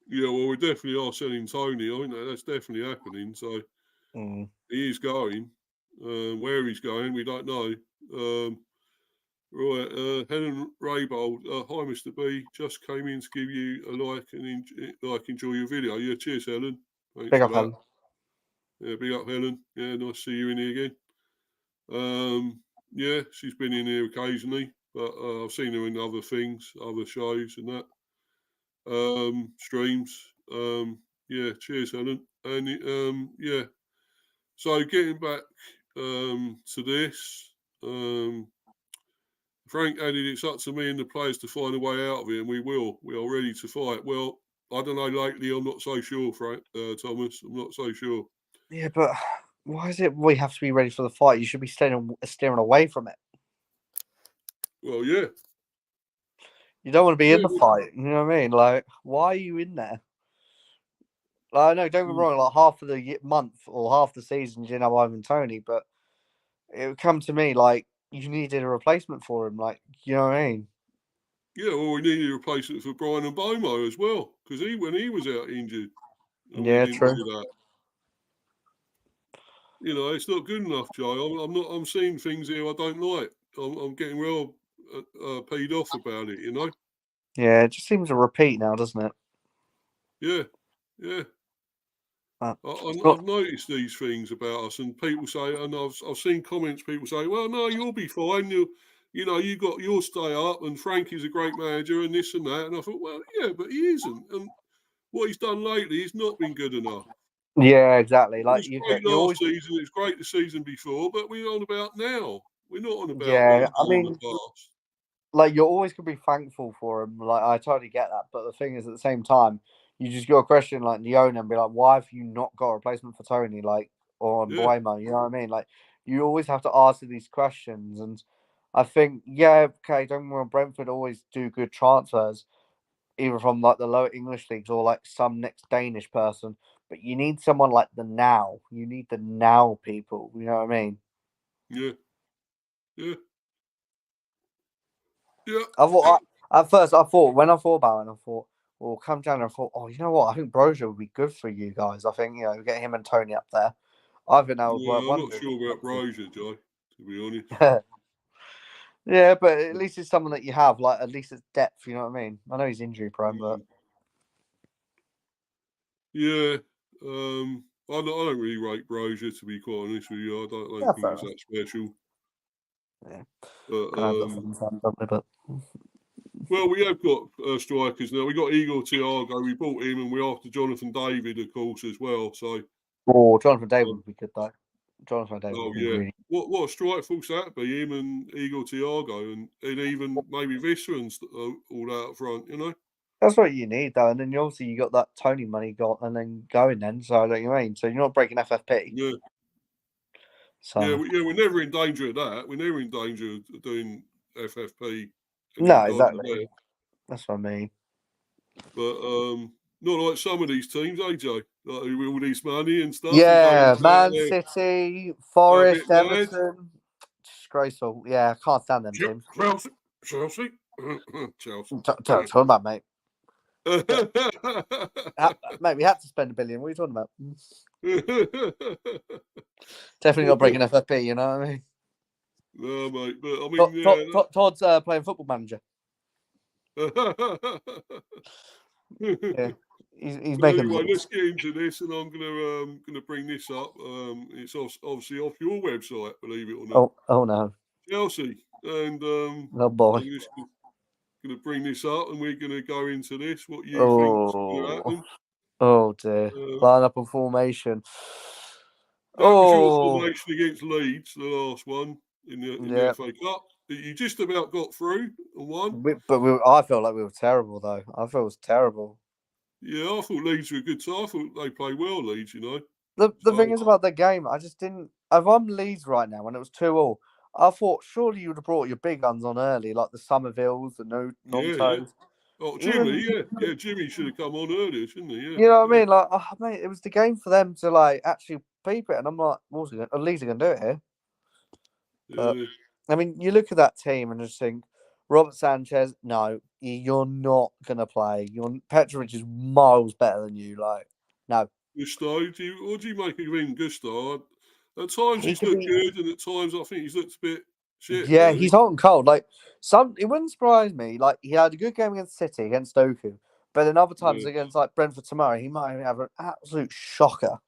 Speaker 1: Yeah, well, we definitely are selling Tony. I think that's definitely happening. So he is going. Where he's going, we don't know. Right, Helen Raybold. Hi, Mr. B. Just came in to give you a like and enjoy your video. Yeah, cheers, Helen. Thanks
Speaker 3: Big
Speaker 1: for
Speaker 3: up,
Speaker 1: that.
Speaker 3: Helen.
Speaker 1: Yeah, big up, Helen. Yeah, nice to see you in here again. Yeah, she's been in here occasionally, but I've seen her in other things, other shows and that. Streams. Yeah, cheers, Helen. And yeah. So getting back to this, Frank added, it's up to me and the players to find a way out of it, and we will. We are ready to fight. Well, I don't know lately. I'm not so sure, Frank, Thomas. I'm not so sure.
Speaker 3: Yeah, but why is it we have to be ready for the fight? You should be steering away from it.
Speaker 1: Well, yeah.
Speaker 3: You don't want to be in the fight. You know what I mean? Like, why are you in there? Like, I know, don't get me wrong, like half of the month or half the season you didn't have Ivan Toney, but it would come to me like you needed a replacement for him. Like, you know what I mean?
Speaker 1: Yeah, well, we needed a replacement for Brian and Bomo as well, because when he was out injured, and
Speaker 3: yeah,
Speaker 1: we didn't
Speaker 3: true.
Speaker 1: do that. You know, it's not good enough, Joe. I'm seeing things here I don't like. I'm getting real peed off about it. You know.
Speaker 3: Yeah, it just seems a repeat now, doesn't it?
Speaker 1: Yeah, yeah. I've noticed these things about us, and people say, and I've seen comments. People say, "Well, no, you'll be fine. You'll stay up, and Frankie's a great manager, and this and that." And I thought, well, yeah, but he isn't. And what he's done lately has not been good enough.
Speaker 3: Yeah, exactly. Like
Speaker 1: it was great last season. It was great the season before, but we're on about now. We're not on about the past.
Speaker 3: Like you're always gonna be thankful for him. Like I totally get that, but the thing is, at the same time, you just got a question like the owner and be like, "Why have you not got a replacement for Tony?" Like or Bueno, you know what I mean? Like you always have to answer these questions, and I think okay, don't get me wrong, Brentford always do good transfers, either from like the lower English leagues or like some next Danish person. But you need someone like the now. You need the now people. You know what I mean?
Speaker 1: Yeah. Yeah. Yeah.
Speaker 3: At first, when I thought about it, I thought, well, come down and I thought, oh, you know what? I think Brozier would be good for you guys. I think, get him and Tony up there. I think that would work
Speaker 1: I'm not sure about Brozier, Joe, to be honest.
Speaker 3: Yeah, but at least it's someone that you have, like, at least it's depth, you know what I mean? I know he's injury prone, but.
Speaker 1: Yeah. I don't really rate Brozier, to be quite honest with you. I don't think he's that special.
Speaker 3: Yeah.
Speaker 1: But, well, we have got strikers now. We got Igor Thiago. We bought him, and we're after Jonathan David, of course, as well. So.
Speaker 3: Oh, Jonathan David would be good, though. Jonathan David would be really.
Speaker 1: What a strike force that be, him and Igor Thiago, and even maybe Visser and all out front, you know?
Speaker 3: That's what you need, though. And then you got that Tony money and then going then. So, I don't you mean? So, you're not breaking FFP.
Speaker 1: Yeah.
Speaker 3: So.
Speaker 1: Yeah, we're never in danger of that. We're never in danger of doing FFP.
Speaker 3: No, exactly. That's what I mean.
Speaker 1: But not like some of these teams, AJ. Like with all this money and stuff.
Speaker 3: Yeah, Man City, Forest, Everton. Disgraceful. Yeah, I can't stand them teams.
Speaker 1: Chelsea.
Speaker 3: Talk about, mate. Mate, we had to spend $1 billion. What are you talking about? Definitely not breaking FFP, you know what I mean?
Speaker 1: No, mate. But I mean,
Speaker 3: Todd's playing Football Manager. Yeah, he's making.
Speaker 1: Anyway, let's get into this, and I'm gonna bring this up. It's obviously off your website, believe it or not.
Speaker 3: Oh no,
Speaker 1: Chelsea, and
Speaker 3: oh boy.
Speaker 1: I'm just gonna bring this up, and we're gonna go into this. What you think's gonna happen?
Speaker 3: Oh dear, line up and formation.
Speaker 1: That was your formation against Leeds, the last one in the FA Cup. You just about got through and won.
Speaker 3: I felt like we were terrible, though. I felt it was terrible.
Speaker 1: Yeah, I thought Leeds were a good side. I thought they played well, Leeds, you know.
Speaker 3: The thing is about the game, I just didn't. If I'm Leeds right now, when it was 2-2, I thought surely you would have brought your big guns on early, like the Somervilles, the Nontos.
Speaker 1: Yeah. Oh, Jimmy, yeah, Jimmy should have come on earlier, shouldn't he? Yeah.
Speaker 3: You know what I mean? Like, mate, it was the game for them to like actually peep it, and I'm like, Leeds are going to do it here. But, I mean, you look at that team and just think, Robert Sanchez, no, you're not gonna play. Petrovic is miles better than you. Like, no.
Speaker 1: Gusto, what do you make of him, Gusto? At times
Speaker 3: He
Speaker 1: he's
Speaker 3: could
Speaker 1: looked
Speaker 3: be.
Speaker 1: good, and at times I think he's looked a bit shit.
Speaker 3: Yeah,
Speaker 1: Really.
Speaker 3: he's hot and cold. Like it wouldn't surprise me. Like he had a good game against City against Doku, but then other times
Speaker 1: Yeah.
Speaker 3: against like Brentford tomorrow, he might have an absolute shocker.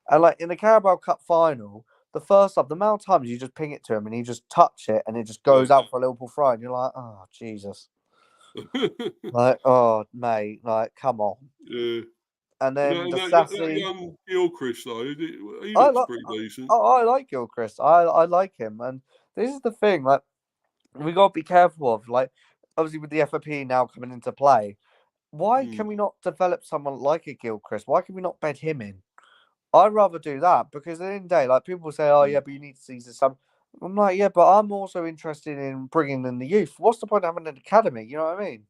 Speaker 3: And like in the Carabao Cup final, the first half, the amount of times you just ping it to him and he just touch it and it just goes out for a Liverpool throw, and you're like, oh Jesus, like oh mate, like come on.
Speaker 1: Yeah.
Speaker 3: And
Speaker 1: And
Speaker 3: then the
Speaker 1: that
Speaker 3: sassy,
Speaker 1: young Gilchrist though, he
Speaker 3: I
Speaker 1: looks
Speaker 3: like,
Speaker 1: pretty decent.
Speaker 3: I like Gilchrist. I like him, and this is the thing. Like we got to be careful of, like, obviously with the FOP now coming into play. Why
Speaker 1: Mm.
Speaker 3: can we not develop someone like a Gilchrist? Why can we not bed him in? I'd rather do that because at the end of the day, like people say, oh yeah, but you need to see some. I'm like, yeah, but I'm also interested in bringing in the youth. What's the point of having an academy? You know what I mean?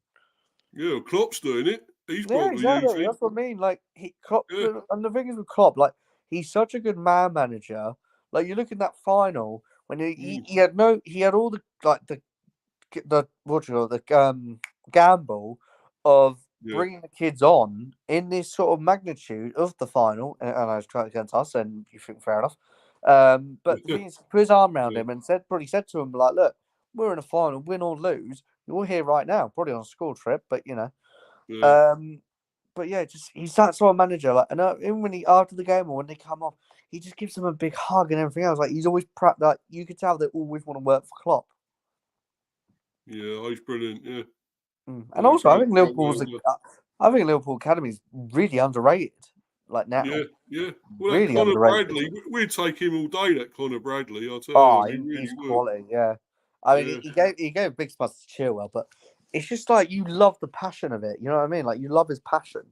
Speaker 1: Yeah, Klopp's doing it. He's
Speaker 3: Yeah,
Speaker 1: brought the youth
Speaker 3: exactly.
Speaker 1: in.
Speaker 3: That's what I mean. Like Klopp,
Speaker 1: Yeah.
Speaker 3: and the thing is with Klopp, like he's such a good man manager. Like you look at that final when he had no, he had all the like the what you call it, the gamble of
Speaker 1: Yeah.
Speaker 3: bringing the kids on in this sort of magnitude of the final, and I was trying against us, and you think fair enough. But the thing is, put his arm around
Speaker 1: Yeah.
Speaker 3: him and probably said to him like, "Look, we're in a final, win or lose, you're here right now, probably on a school trip, but you know."
Speaker 1: Yeah.
Speaker 3: But yeah, just he's that sort of manager. Like, and even when he after the game or when they come off, he just gives them a big hug and everything else. Like he's always like you could tell they always want to work for Klopp.
Speaker 1: Yeah, he's brilliant. Yeah.
Speaker 3: And
Speaker 1: Yeah,
Speaker 3: also,
Speaker 1: great manager.
Speaker 3: I think Liverpool Academy is really underrated. Like now,
Speaker 1: Yeah, yeah. Well, that
Speaker 3: really
Speaker 1: Connor
Speaker 3: underrated.
Speaker 1: Bradley, we'd take him all day. That Connor Bradley, I'll tell you,
Speaker 3: Oh,
Speaker 1: we
Speaker 3: he's
Speaker 1: really would.
Speaker 3: quality. Yeah, I mean,
Speaker 1: Yeah,
Speaker 3: he gave big spots to Chilwell, but it's just like you love the passion of it. You know what I mean? Like you love his passion.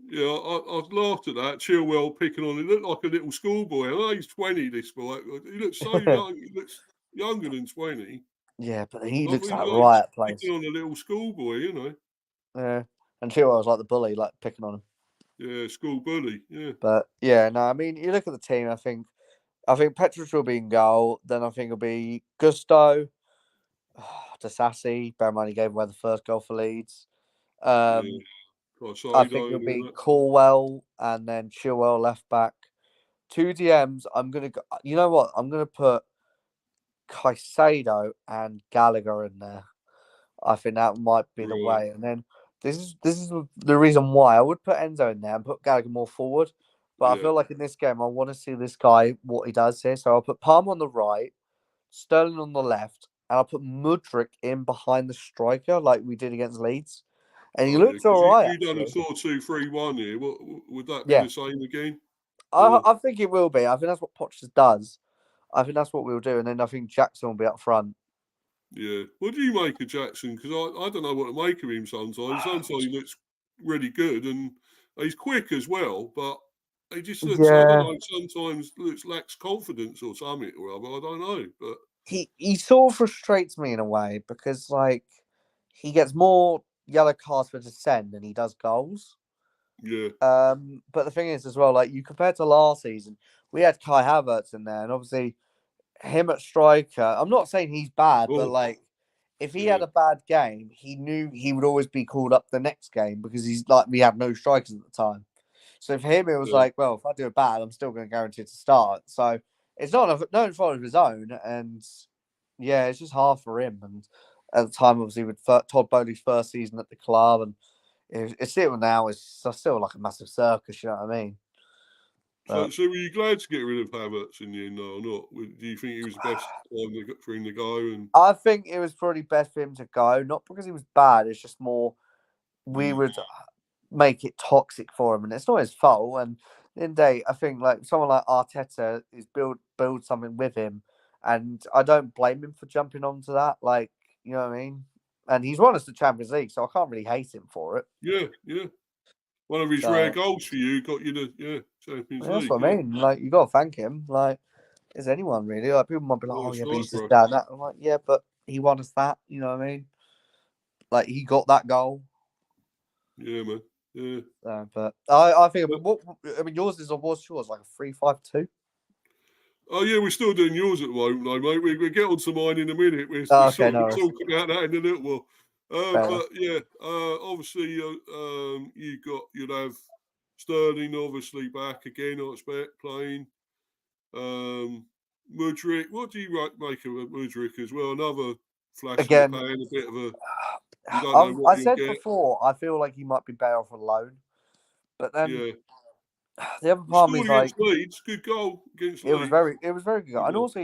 Speaker 1: yeah. I laughed at that. Chilwell picking on him. He looked like a little schoolboy. I know he's 20. This boy, he looks so young. He looks younger than 20.
Speaker 3: Yeah, but he
Speaker 1: I
Speaker 3: looks
Speaker 1: thought he
Speaker 3: like
Speaker 1: was like
Speaker 3: riot place.
Speaker 1: picking on a little schoolboy. You know.
Speaker 3: Yeah, and Chilwell was like the bully, like picking on him.
Speaker 1: Yeah, school bully. Yeah,
Speaker 3: But yeah, no, I mean, you look at the team. I think Petrovic will be in goal. Then I think it'll be Gusto, Sassy. Bear in mind he gave away the first goal for Leeds.
Speaker 1: yeah.
Speaker 3: Um, I think
Speaker 1: Caicedo
Speaker 3: it'll
Speaker 1: and all
Speaker 3: be
Speaker 1: that.
Speaker 3: Corwell and then Chilwell left back. Two DMs. I'm gonna go. You know what? I'm gonna put Caicedo and Gallagher in there. I think that might be the
Speaker 1: Right.
Speaker 3: way. And then this is the reason why I would put Enzo in there and put Gallagher more forward. But I
Speaker 1: Yeah.
Speaker 3: feel like in this game, I want to see this guy what he does here. So I'll put Palmer on the right, Sterling on the left, and I'll put Mudryk in behind the striker like we did against Leeds. And he
Speaker 1: Oh yeah,
Speaker 3: looked
Speaker 1: because
Speaker 3: all right
Speaker 1: you done a
Speaker 3: actually.
Speaker 1: 4-2-3-1 here. What would that be
Speaker 3: Yeah,
Speaker 1: the same again?
Speaker 3: I
Speaker 1: Or
Speaker 3: I think it will be. I think that's what Poch does. I think that's what we'll do, and then I think Jackson will be up front.
Speaker 1: yeah, what do you make of Jackson? Because I don't know what to make of him sometimes. Sometimes he looks really good and he's quick as well, but he just looks, I don't
Speaker 3: Yeah,
Speaker 1: know, sometimes lacks confidence or something or other. I don't know, but
Speaker 3: he sort of frustrates me in a way because like he gets more yellow cards for dissent than he does goals.
Speaker 1: yeah,
Speaker 3: But the thing is as well, like you compare to last season, we had Kai Havertz in there, and obviously him at striker. I'm not saying he's bad, but
Speaker 1: oh,
Speaker 3: like if he
Speaker 1: yeah,
Speaker 3: had a bad game, he knew he would always be called up the next game because he's like we had no strikers at the time. So for him, it was
Speaker 1: yeah.
Speaker 3: like, well, if I do it bad, I'm still going to guarantee to start. So it's not no fault of his own, and yeah, it's just hard for him. And at the time, obviously, with Todd Bowley's first season at the club, and it's still now it's still like a massive circus. You know what I mean? But
Speaker 1: So were you glad to get rid of Havertz in the end, or not? Do you think he was the best time for him to go? And
Speaker 3: I think it was probably best for him to go, not because he was bad. It's just more we
Speaker 1: mm,
Speaker 3: would make it toxic for him, and it's not his fault. And in the day, I think like someone like Arteta is build something with him, and I don't blame him for jumping onto that. Like you know what I mean? And he's won us the Champions League, so I can't really hate him for it.
Speaker 1: yeah, yeah. One of his rare
Speaker 3: So
Speaker 1: goals for you got you the Champions
Speaker 3: that's
Speaker 1: League.
Speaker 3: what I
Speaker 1: Yeah,
Speaker 3: mean. Like you got to thank him. Like is anyone really? Like people might be like,
Speaker 1: oh,
Speaker 3: oh
Speaker 1: that's
Speaker 3: yeah, but
Speaker 1: right,
Speaker 3: he's just
Speaker 1: bro.
Speaker 3: down that. I'm like, yeah, but he won us that. You know what I mean? Like he got that goal.
Speaker 1: Yeah, man. Yeah.
Speaker 3: But I think
Speaker 1: But
Speaker 3: what I mean yours is or was yours like a 3-5-2?
Speaker 1: Oh yeah, we're still doing yours at the moment, though, mate. We'll get on to mine in a minute. We'll
Speaker 3: Okay, no
Speaker 1: we'll
Speaker 3: worries.
Speaker 1: talk about that in a little while.
Speaker 3: Fair enough.
Speaker 1: But yeah, obviously, you'd have Sterling obviously back again. I expect playing. Mudryk. What do you make of Mudryk as well? Another flash in the
Speaker 3: Again,
Speaker 1: pan. A bit of a. You don't know what
Speaker 3: I
Speaker 1: you'll
Speaker 3: said
Speaker 1: get.
Speaker 3: before, I feel like he might be better off alone. But then
Speaker 1: Yeah.
Speaker 3: the other
Speaker 1: He
Speaker 3: part of me
Speaker 1: scored
Speaker 3: is like,
Speaker 1: against Leeds. Good goal against
Speaker 3: it was
Speaker 1: Leeds.
Speaker 3: very good. And
Speaker 1: Yeah.
Speaker 3: also,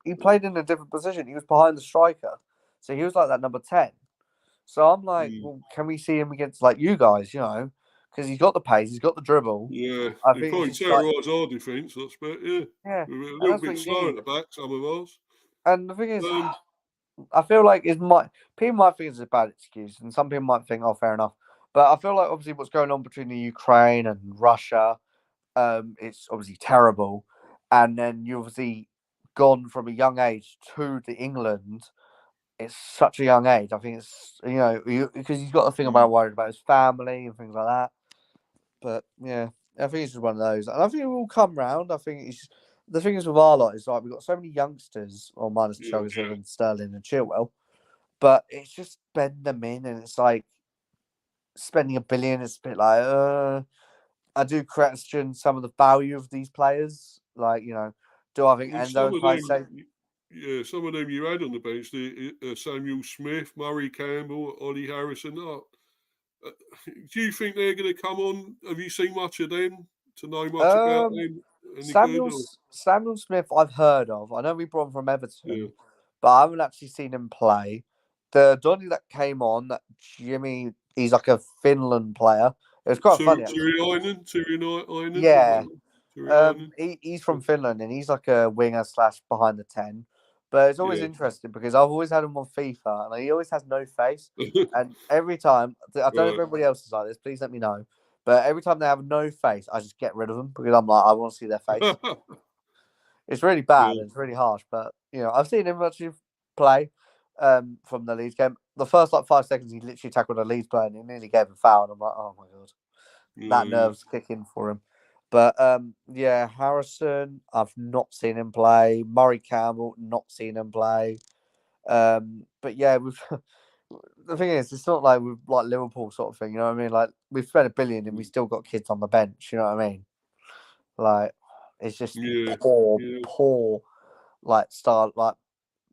Speaker 3: he played in a different position. He was behind the striker, so he was like that number 10. So I'm like, well, can we see him against like you guys? You know, because he's got the pace, he's got the dribble.
Speaker 1: Yeah,
Speaker 3: I
Speaker 1: they
Speaker 3: think it's
Speaker 1: probably
Speaker 3: just like,
Speaker 1: terrorise our defence. That's but yeah,
Speaker 3: yeah,
Speaker 1: we're a
Speaker 3: and
Speaker 1: little
Speaker 3: that's what
Speaker 1: bit
Speaker 3: you
Speaker 1: slow at
Speaker 3: need.
Speaker 1: the back. Some of us.
Speaker 3: And the thing is,
Speaker 1: Um,
Speaker 3: I feel like people might think it's a bad excuse, and some people might think, oh, fair enough. But I feel like obviously what's going on between the Ukraine and Russia, it's obviously terrible. And then you obviously gone from a young age to the England. It's such a young age. I think it's because he's got to think about worried about his family and things like that. But yeah, I think it's just one of those, and I think it will come round. I think it's the thing is with our lot is like we've got so many youngsters, or minus
Speaker 1: yeah,
Speaker 3: Chelsea and Sterling and Chilwell, but it's just spend them in, and it's like spending $1 billion. It's a bit like I do question some of the value of these players. Like do I think
Speaker 1: well,
Speaker 3: Endo
Speaker 1: some
Speaker 3: and
Speaker 1: of them,
Speaker 3: Caicedo?
Speaker 1: yeah, some of them you had on the bench. Samuel Smith, Murray Campbell, Ollie Harrison. Do you think they're going to come on? Have you seen much of them to know much about them? Any good? Or?
Speaker 3: Samuel Smith, I've heard of. I know we brought him from Everton,
Speaker 1: Yeah.
Speaker 3: but I haven't actually seen him play. The Donny that came on, that Jimmy, he's like a Finland player. It was quite funny, actually.
Speaker 1: Tyriainen,
Speaker 3: Yeah,
Speaker 1: Tyriainen.
Speaker 3: he's from Finland and he's like a winger slash behind the 10. But it's always
Speaker 1: Yeah.
Speaker 3: interesting because I've always had him on FIFA and he always has no face. And every time, I don't know if everybody else is like this, please let me know. But every time they have no face, I just get rid of them because I'm like, I want to see their face. It's really bad.
Speaker 1: Yeah.
Speaker 3: It's really harsh. But, I've seen him actually play from the Leeds game. The first 5 seconds, he literally tackled a Leeds player and he nearly gave a foul. And I'm like, oh my God. That nerves kick in for him. But yeah, Harrison, I've not seen him play. Murray Campbell, not seen him play. But yeah, the thing is, it's not like we've like Liverpool sort of thing. You know what I mean? Like we've spent $1 billion and we still got kids on the bench. You know what I mean? Like it's just poor, like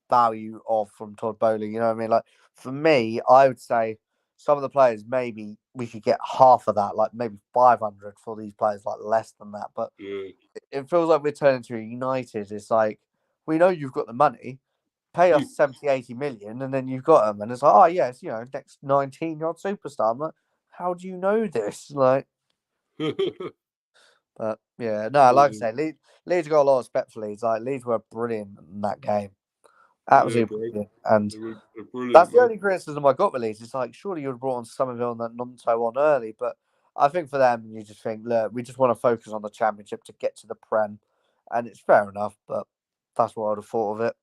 Speaker 3: value of from Todd Bowley. You know what I mean? Like for me, I would say some of the players maybe we could get half of that, like maybe 500 for these players, like less than that. But it feels like we're turning to United. It's like we know you've got the money, pay us 70, 80 million, and then you've got them, and it's like, oh yes, next 19-year-old superstar. I'm like, how do you know this? Like, but yeah, no, like I say, Leeds got a lot of respect for Leeds. Like Leeds were brilliant in that game. Absolutely brilliant. And
Speaker 1: they're brilliant,
Speaker 3: that's the
Speaker 1: mate.
Speaker 3: only criticism I got with Leeds. It's like, surely you would have brought on Somerville and that Nonto on early. But I think for them, you just think, look, we just want to focus on the Championship to get to the Prem. And it's fair enough, but that's what I'd have thought of it.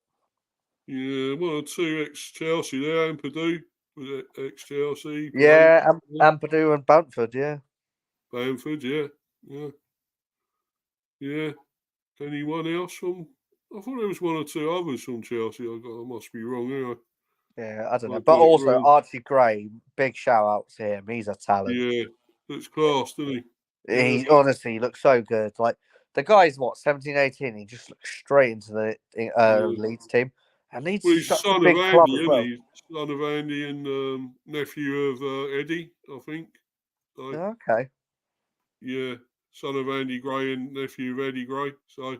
Speaker 1: Yeah, 1 or 2 ex-Chelsea there, and Purdue was ex-Chelsea.
Speaker 3: Yeah, Ampadu and Bamford, yeah.
Speaker 1: Bamford, yeah. Anyone else from? I thought there was 1 or 2 others from Chelsea. I must be wrong here.
Speaker 3: Yeah, I don't know. But also, Archie Gray, big shout out to him. He's a talent.
Speaker 1: Yeah, looks class, doesn't he?
Speaker 3: He honestly looks so good. Like, the guy's, 17, 18? He just looks straight into the Leeds team. And Leeds
Speaker 1: Well,
Speaker 3: is
Speaker 1: he's
Speaker 3: such
Speaker 1: son
Speaker 3: a big
Speaker 1: of
Speaker 3: club
Speaker 1: Andy,
Speaker 3: as
Speaker 1: isn't
Speaker 3: well.
Speaker 1: he? Son of Andy and nephew of Eddie, I think.
Speaker 3: Okay.
Speaker 1: Yeah, son of Andy Gray and nephew of Eddie Gray. So,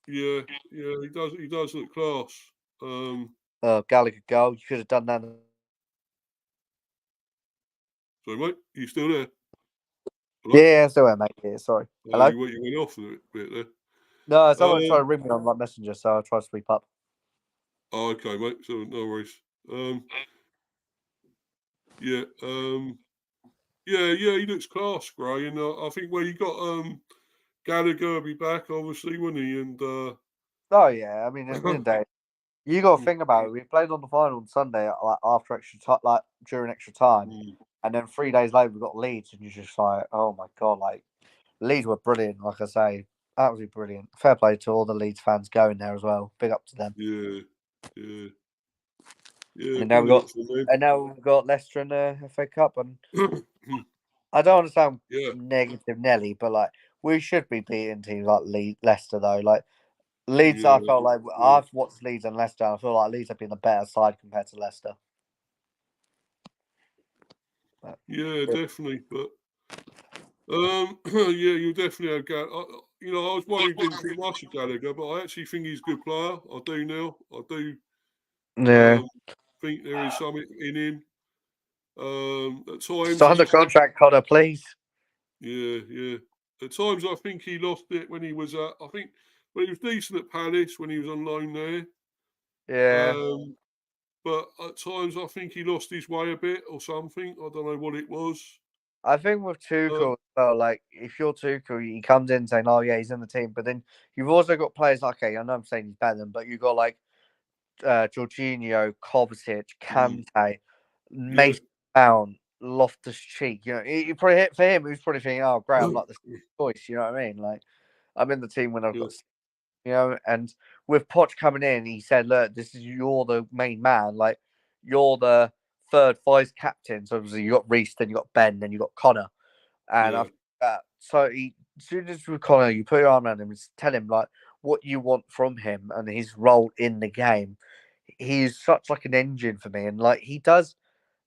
Speaker 1: yeah, he does look class.
Speaker 3: Gallagher goal. You could have done that.
Speaker 1: Sorry, mate, you still there?
Speaker 3: Hello? Yeah, still there, mate. Yeah, sorry. Hello?
Speaker 1: You went off a bit there.
Speaker 3: No, someone tried to ring me on my messenger, so I tried to sweep up.
Speaker 1: Oh, okay, mate. So no worries. Yeah, he looks class, Gray, and I think you got Gallagher will be back, obviously, wouldn't he? And
Speaker 3: oh yeah, I mean, at the end of the day, you got to think about it. We played on the final on Sunday, after extra time, during extra time, and then 3 days later we got Leeds, and you're just like, oh my God, like Leeds were brilliant, like I say. Absolutely brilliant. Fair play to all the Leeds fans going there as well. Big up to them.
Speaker 1: Yeah.
Speaker 3: And now
Speaker 1: Brilliant for them.
Speaker 3: we've got Leicester in the FA Cup, and I don't want to sound negative, Nelly, but like we should be beating teams like Leicester though. Like Leeds, I felt like I've watched Leeds and Leicester. And I feel like Leeds have been the better side compared to Leicester.
Speaker 1: Yeah, definitely. But you definitely have Gallagher. I was one who didn't think much of Gallagher, but I actually think he's a good player. I do now. I do.
Speaker 3: Yeah.
Speaker 1: Think there is something in him. At times,
Speaker 3: Sign the contract, Connor, please.
Speaker 1: Yeah. At times, I think he lost it when he was at. I think when he was decent at Palace when he was on loan there.
Speaker 3: Yeah.
Speaker 1: But at times, I think he lost his way a bit or something. I don't know what it was.
Speaker 3: I think with Tuchel, well, like if you're Tuchel, he comes in saying, "Oh yeah, he's in the team," but then you've also got players like, okay, I know I'm saying he's better than, but you've got like Jorginho, Kovacic, Kante, Mason Mount, Loftus Cheek. You know, he probably hit for him. He was probably thinking, "Oh great, I'm like the choice." You know what I mean? Like I'm in the team when I've got. And with Poch coming in, he said, "Look, you're the main man. Like, you're the third vice captain. So obviously you got Reece, then you got Ben, then you got Connor." And as soon as with Connor, you put your arm around him and tell him like what you want from him and his role in the game. He's such like an engine for me, and like he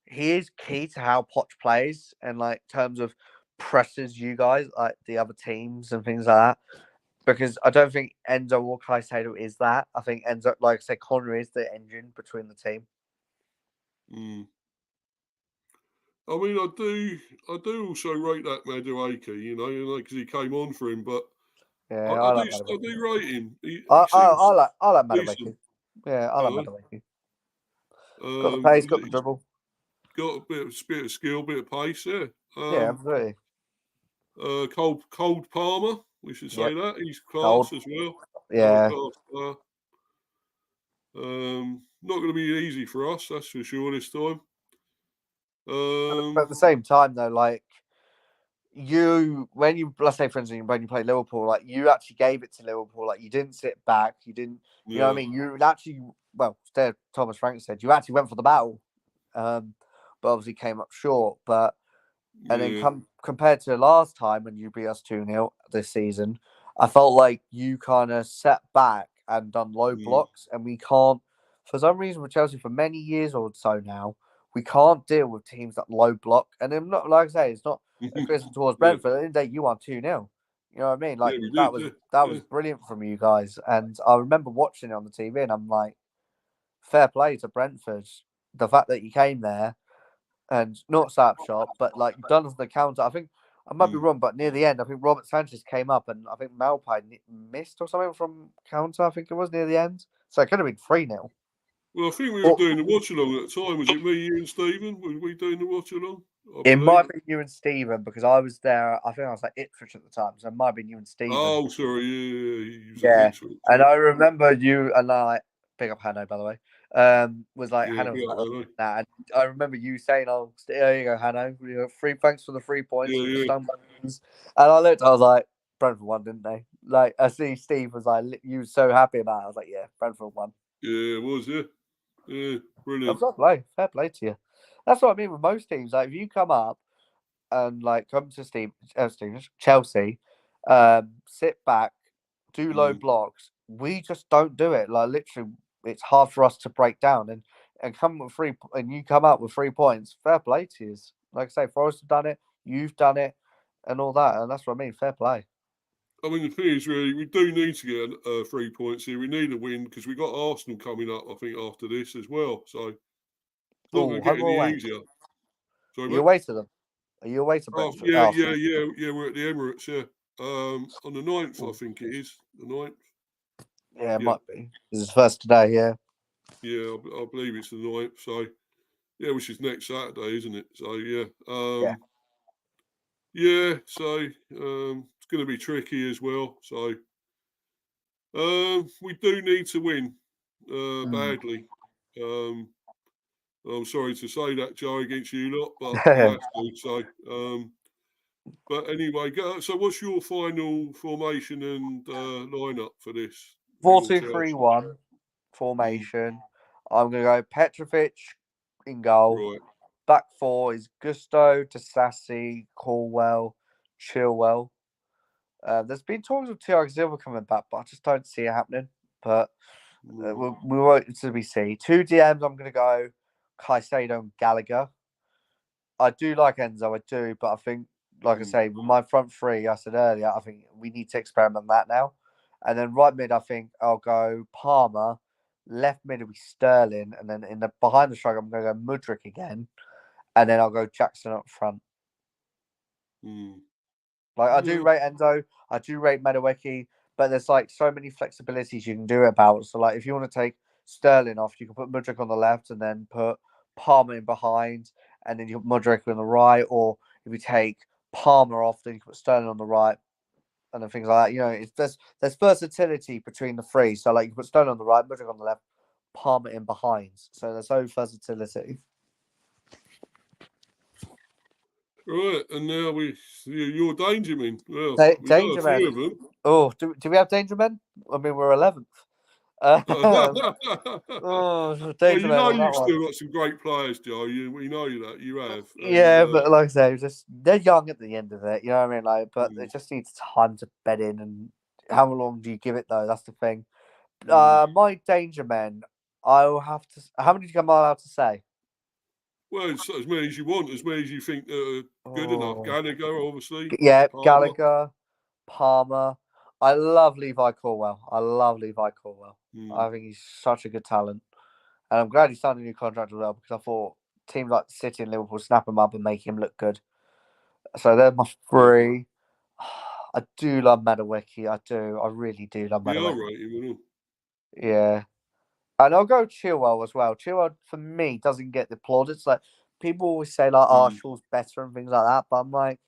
Speaker 3: is key to how Poch plays, and like terms of presses you guys like the other teams and things like that. Because I don't think Enzo or Caicedo is that. I think Enzo, like I said, Connor is the engine between the team.
Speaker 1: I mean, I do also rate that Madueke, because he came on for him, but
Speaker 3: Yeah,
Speaker 1: I do rate him. He seems
Speaker 3: I like Madueke.
Speaker 1: decent.
Speaker 3: Yeah, I like Madueke. Got the
Speaker 1: Um,
Speaker 3: pace, got the dribble.
Speaker 1: Got a bit of skill, bit of pace, yeah.
Speaker 3: Yeah, absolutely.
Speaker 1: Cold Palmer, we should say that. He's class as well.
Speaker 3: Yeah.
Speaker 1: Class. Not going to be easy for us, that's for sure, this time.
Speaker 3: But at the same time, though, like let's say, for instance, when you play Liverpool, like you actually gave it to Liverpool. Like you didn't sit back. You didn't, you know what I mean? You actually, well, Thomas Frank said, you actually went for the battle. But obviously came up short. But and then compared to last time when you beat us 2-0 this season, I felt like you kind of sat back and done low blocks, and we can't, for some reason, with Chelsea for many years or so now, we can't deal with teams that low block. And I'm not, like I say, it's not a criticism towards Brentford. At the end of the day, you won 2-0. You know what I mean? Like that was brilliant from you guys. And I remember watching it on the TV, and I'm like, fair play to Brentford. The fact that you came there and not sat shot, but like done the counter. I think I might be wrong, but near the end, I think Robert Sanchez came up, and I think Malpai missed or something from counter. I think it was near the end, so it could have been 3-0.
Speaker 1: Well, I think we were doing the watch along at the time. Was it me, you, and Stephen? Were we doing the watch along?
Speaker 3: It might have been you and Stephen because I was there. I think I was at Ipswich at the time, so it might have been you and Stephen.
Speaker 1: Oh, sorry,
Speaker 3: yeah. And I remember you and I. Big up Hanno, by the way. Was like Hanno was like, nah. And I remember you saying, "Oh, there you go, Hanno. Thanks for the 3 points." And I looked, I was like, Brentford won, didn't they? Like I see Steve was like, you were so happy about it. I was like, yeah, Brentford won.
Speaker 1: Yeah, it was, yeah, brilliant.
Speaker 3: Fair play to you. That's what I mean with most teams. Like if you come up and like come to Chelsea, sit back, do low blocks. We just don't do it. Like literally, it's hard for us to break down and come with and you come out with 3 points. Fair play to you. Like I say, Forest have done it, you've done it, and all that, and that's what I mean. Fair play.
Speaker 1: I mean, the thing is, really, we do need to get 3 points here. We need a win because we got Arsenal coming up, I think, after this as well. So it's not going to get any easier.
Speaker 3: Sorry, are you away to them? Are you away to Brentford?
Speaker 1: Yeah. We're at the Emirates, yeah. On the 9th, I think it is. The 9th.
Speaker 3: Yeah, it might be. This is first today, yeah.
Speaker 1: Yeah, I believe it's the 9th. So, yeah, which is next Saturday, isn't it? So, yeah. So it's going to be tricky as well. So, we do need to win badly. I'm sorry to say that, Joe, against you lot, but we have to. So, But anyway, so what's your final formation and lineup for this?
Speaker 3: 4-2-3-1 formation. I'm going to go Petrovic in goal.
Speaker 1: Right.
Speaker 3: Back four is Gusto, Tasasi, Caldwell, Chilwell. There's been talks of Thiago Silva coming back, but I just don't see it happening. But we won't to be seen. 2 DMs, I'm going to go Caicedo and Gallagher. I do like Enzo, I do, but I think, like I say, with my front three, I said earlier, I think we need to experiment that now. And then right mid, I think I'll go Palmer. Left mid will be Sterling, and then in the behind the striker, I'm going to go Mudryk again, and then I'll go Jackson up front. Like I do rate Enzo, I do rate Madueke, but there's like so many flexibilities you can do it about. So like if you want to take Sterling off, you can put Mudryk on the left and then put Palmer in behind, and then you put Mudryk on the right. Or if you take Palmer off, then you can put Sterling on the right, and then things like that. You know, there's versatility between the three. So like you put Sterling on the right, Mudryk on the left, Palmer in behind. So there's no versatility.
Speaker 1: Right, and now you're Dangerman. Well,
Speaker 3: Danger
Speaker 1: a few
Speaker 3: Man.
Speaker 1: of them.
Speaker 3: Oh, do we have Danger Men? I mean, we're 11th.
Speaker 1: Well,
Speaker 3: Danger
Speaker 1: you
Speaker 3: Man
Speaker 1: know
Speaker 3: on that
Speaker 1: you've
Speaker 3: one.
Speaker 1: still got some great players, Joe. We know that you have.
Speaker 3: Yeah, but like I say, they're young at the end of it. You know what I mean? Like, but it just needs time to bed in. And how long do you give it though? That's the thing. My Danger Men, I'll have to. How many am I allowed to say?
Speaker 1: Well, it's as many as you want, as many as you think are good enough. Gallagher, obviously.
Speaker 3: Yeah,
Speaker 1: Palmer.
Speaker 3: Gallagher, Palmer. I love Levi Corwell. I think he's such a good talent. And I'm glad he signed a new contract as well, because I thought teams like City and Liverpool snap him up and make him look good. So they're my three. I do love Madueke. I do. I really do love Madueke. Yeah. And I'll go Chilwell as well. Chilwell, for me, doesn't get the plaudits. Like, people always say, like, Shaw's better and things like that. But I'm like,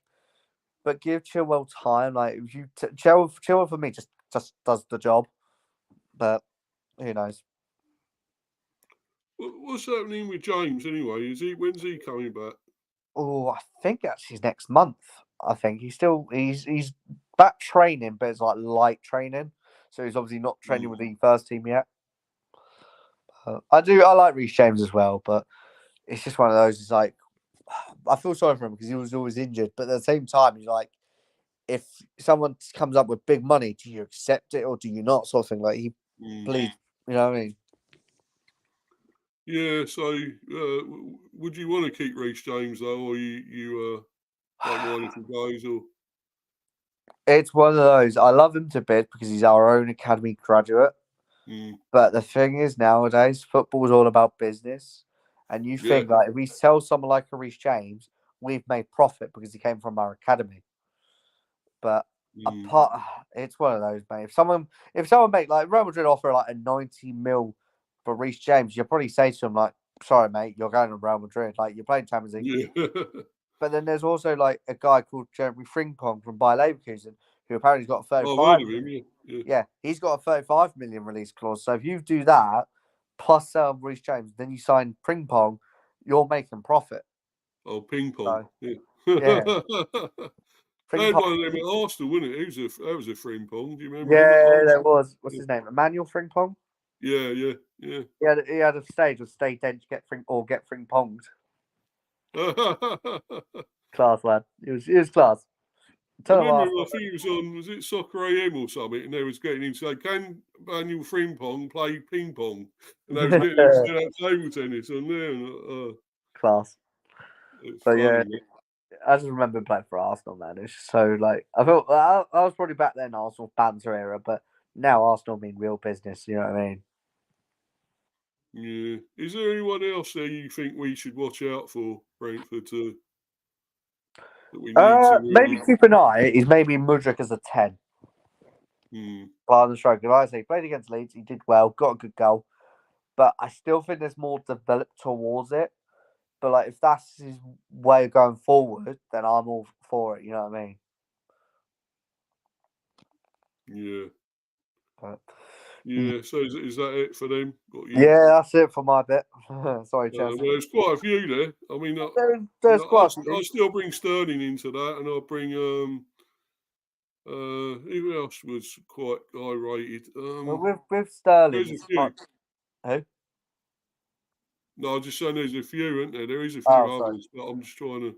Speaker 3: but give Chilwell time. Like, if you Chilwell for me just does the job. But who knows?
Speaker 1: What's happening with James anyway? When's he coming back?
Speaker 3: Oh, I think actually next month. I think he's back training, but it's like light training. So he's obviously not training with the first team yet. I like Reece James as well, but it's just one of those. It's like I feel sorry for him because he was always injured, but at the same time, he's like, if someone comes up with big money, do you accept it or do you not? Sort of thing. Like please, you know what I mean?
Speaker 1: Yeah. So, would you want to keep Reece James though, or you don't mind if he goes? Or
Speaker 3: it's one of those. I love him to bits because he's our own academy graduate. But the thing is, nowadays, football is all about business. And you think, like, if we sell someone like Reece James, we've made profit because he came from our academy. But it's one of those, mate. If someone make like Real Madrid offer like a 90 mil for Reece James, you'll probably say to him, like, sorry, mate, you're going to Real Madrid. Like, you're playing Champions League. Yeah. But then there's also like a guy called Jeremy Frimpong from Bayer Leverkusen, who apparently has got a 35 million. Yeah, he's got a 35 million release clause. So if you do that plus sell Reece James, then you sign Frimpong, you're making profit.
Speaker 1: Oh, ping pong. So,
Speaker 3: yeah.
Speaker 1: They had one of them at Arsenal, wasn't it? That was a Frimpong. Do you remember?
Speaker 3: Yeah, there was. What's his name? Emmanuel Frimpong.
Speaker 1: Yeah.
Speaker 3: He had a stage with stay dead to get Frimponged. Class, lad. It was class.
Speaker 1: I remember, I think he was on, was it Soccer AM or something, and they was getting him to say, can Manuel Frimpong play ping pong? And they was getting him to do table tennis on there. And,
Speaker 3: class.
Speaker 1: It's funny,
Speaker 3: yeah, I just remember playing for Arsenal, man. It's just so, like, I felt, I was probably back then Arsenal banter era, but now Arsenal mean real business, you know what I mean?
Speaker 1: Yeah. Is there anyone else there you think we should watch out for, Brentford, that we need to
Speaker 3: maybe keep an eye. Is maybe Mudryk as a 10. By the stroke. Like I say, he played against Leeds. He did well, got a good goal. But I still think there's more developed towards it. But like, if that's his way of going forward, then I'm all for it. You know what I mean?
Speaker 1: Yeah.
Speaker 3: But
Speaker 1: Yeah. So is that it for them? Got you.
Speaker 3: Yeah, that's it for my bit. Sorry,
Speaker 1: Well,
Speaker 3: Chelsea.
Speaker 1: there's quite a few there. I mean,
Speaker 3: There's quite a
Speaker 1: I
Speaker 3: few.
Speaker 1: still bring Sterling into that, and I'll bring who else was quite high rated?
Speaker 3: Well, with Sterling,
Speaker 1: There's a
Speaker 3: it's
Speaker 1: few.
Speaker 3: who?
Speaker 1: No, I'm just saying there's a few, isn't there? There is a few
Speaker 3: Oh, sorry.
Speaker 1: others, but I'm just trying to.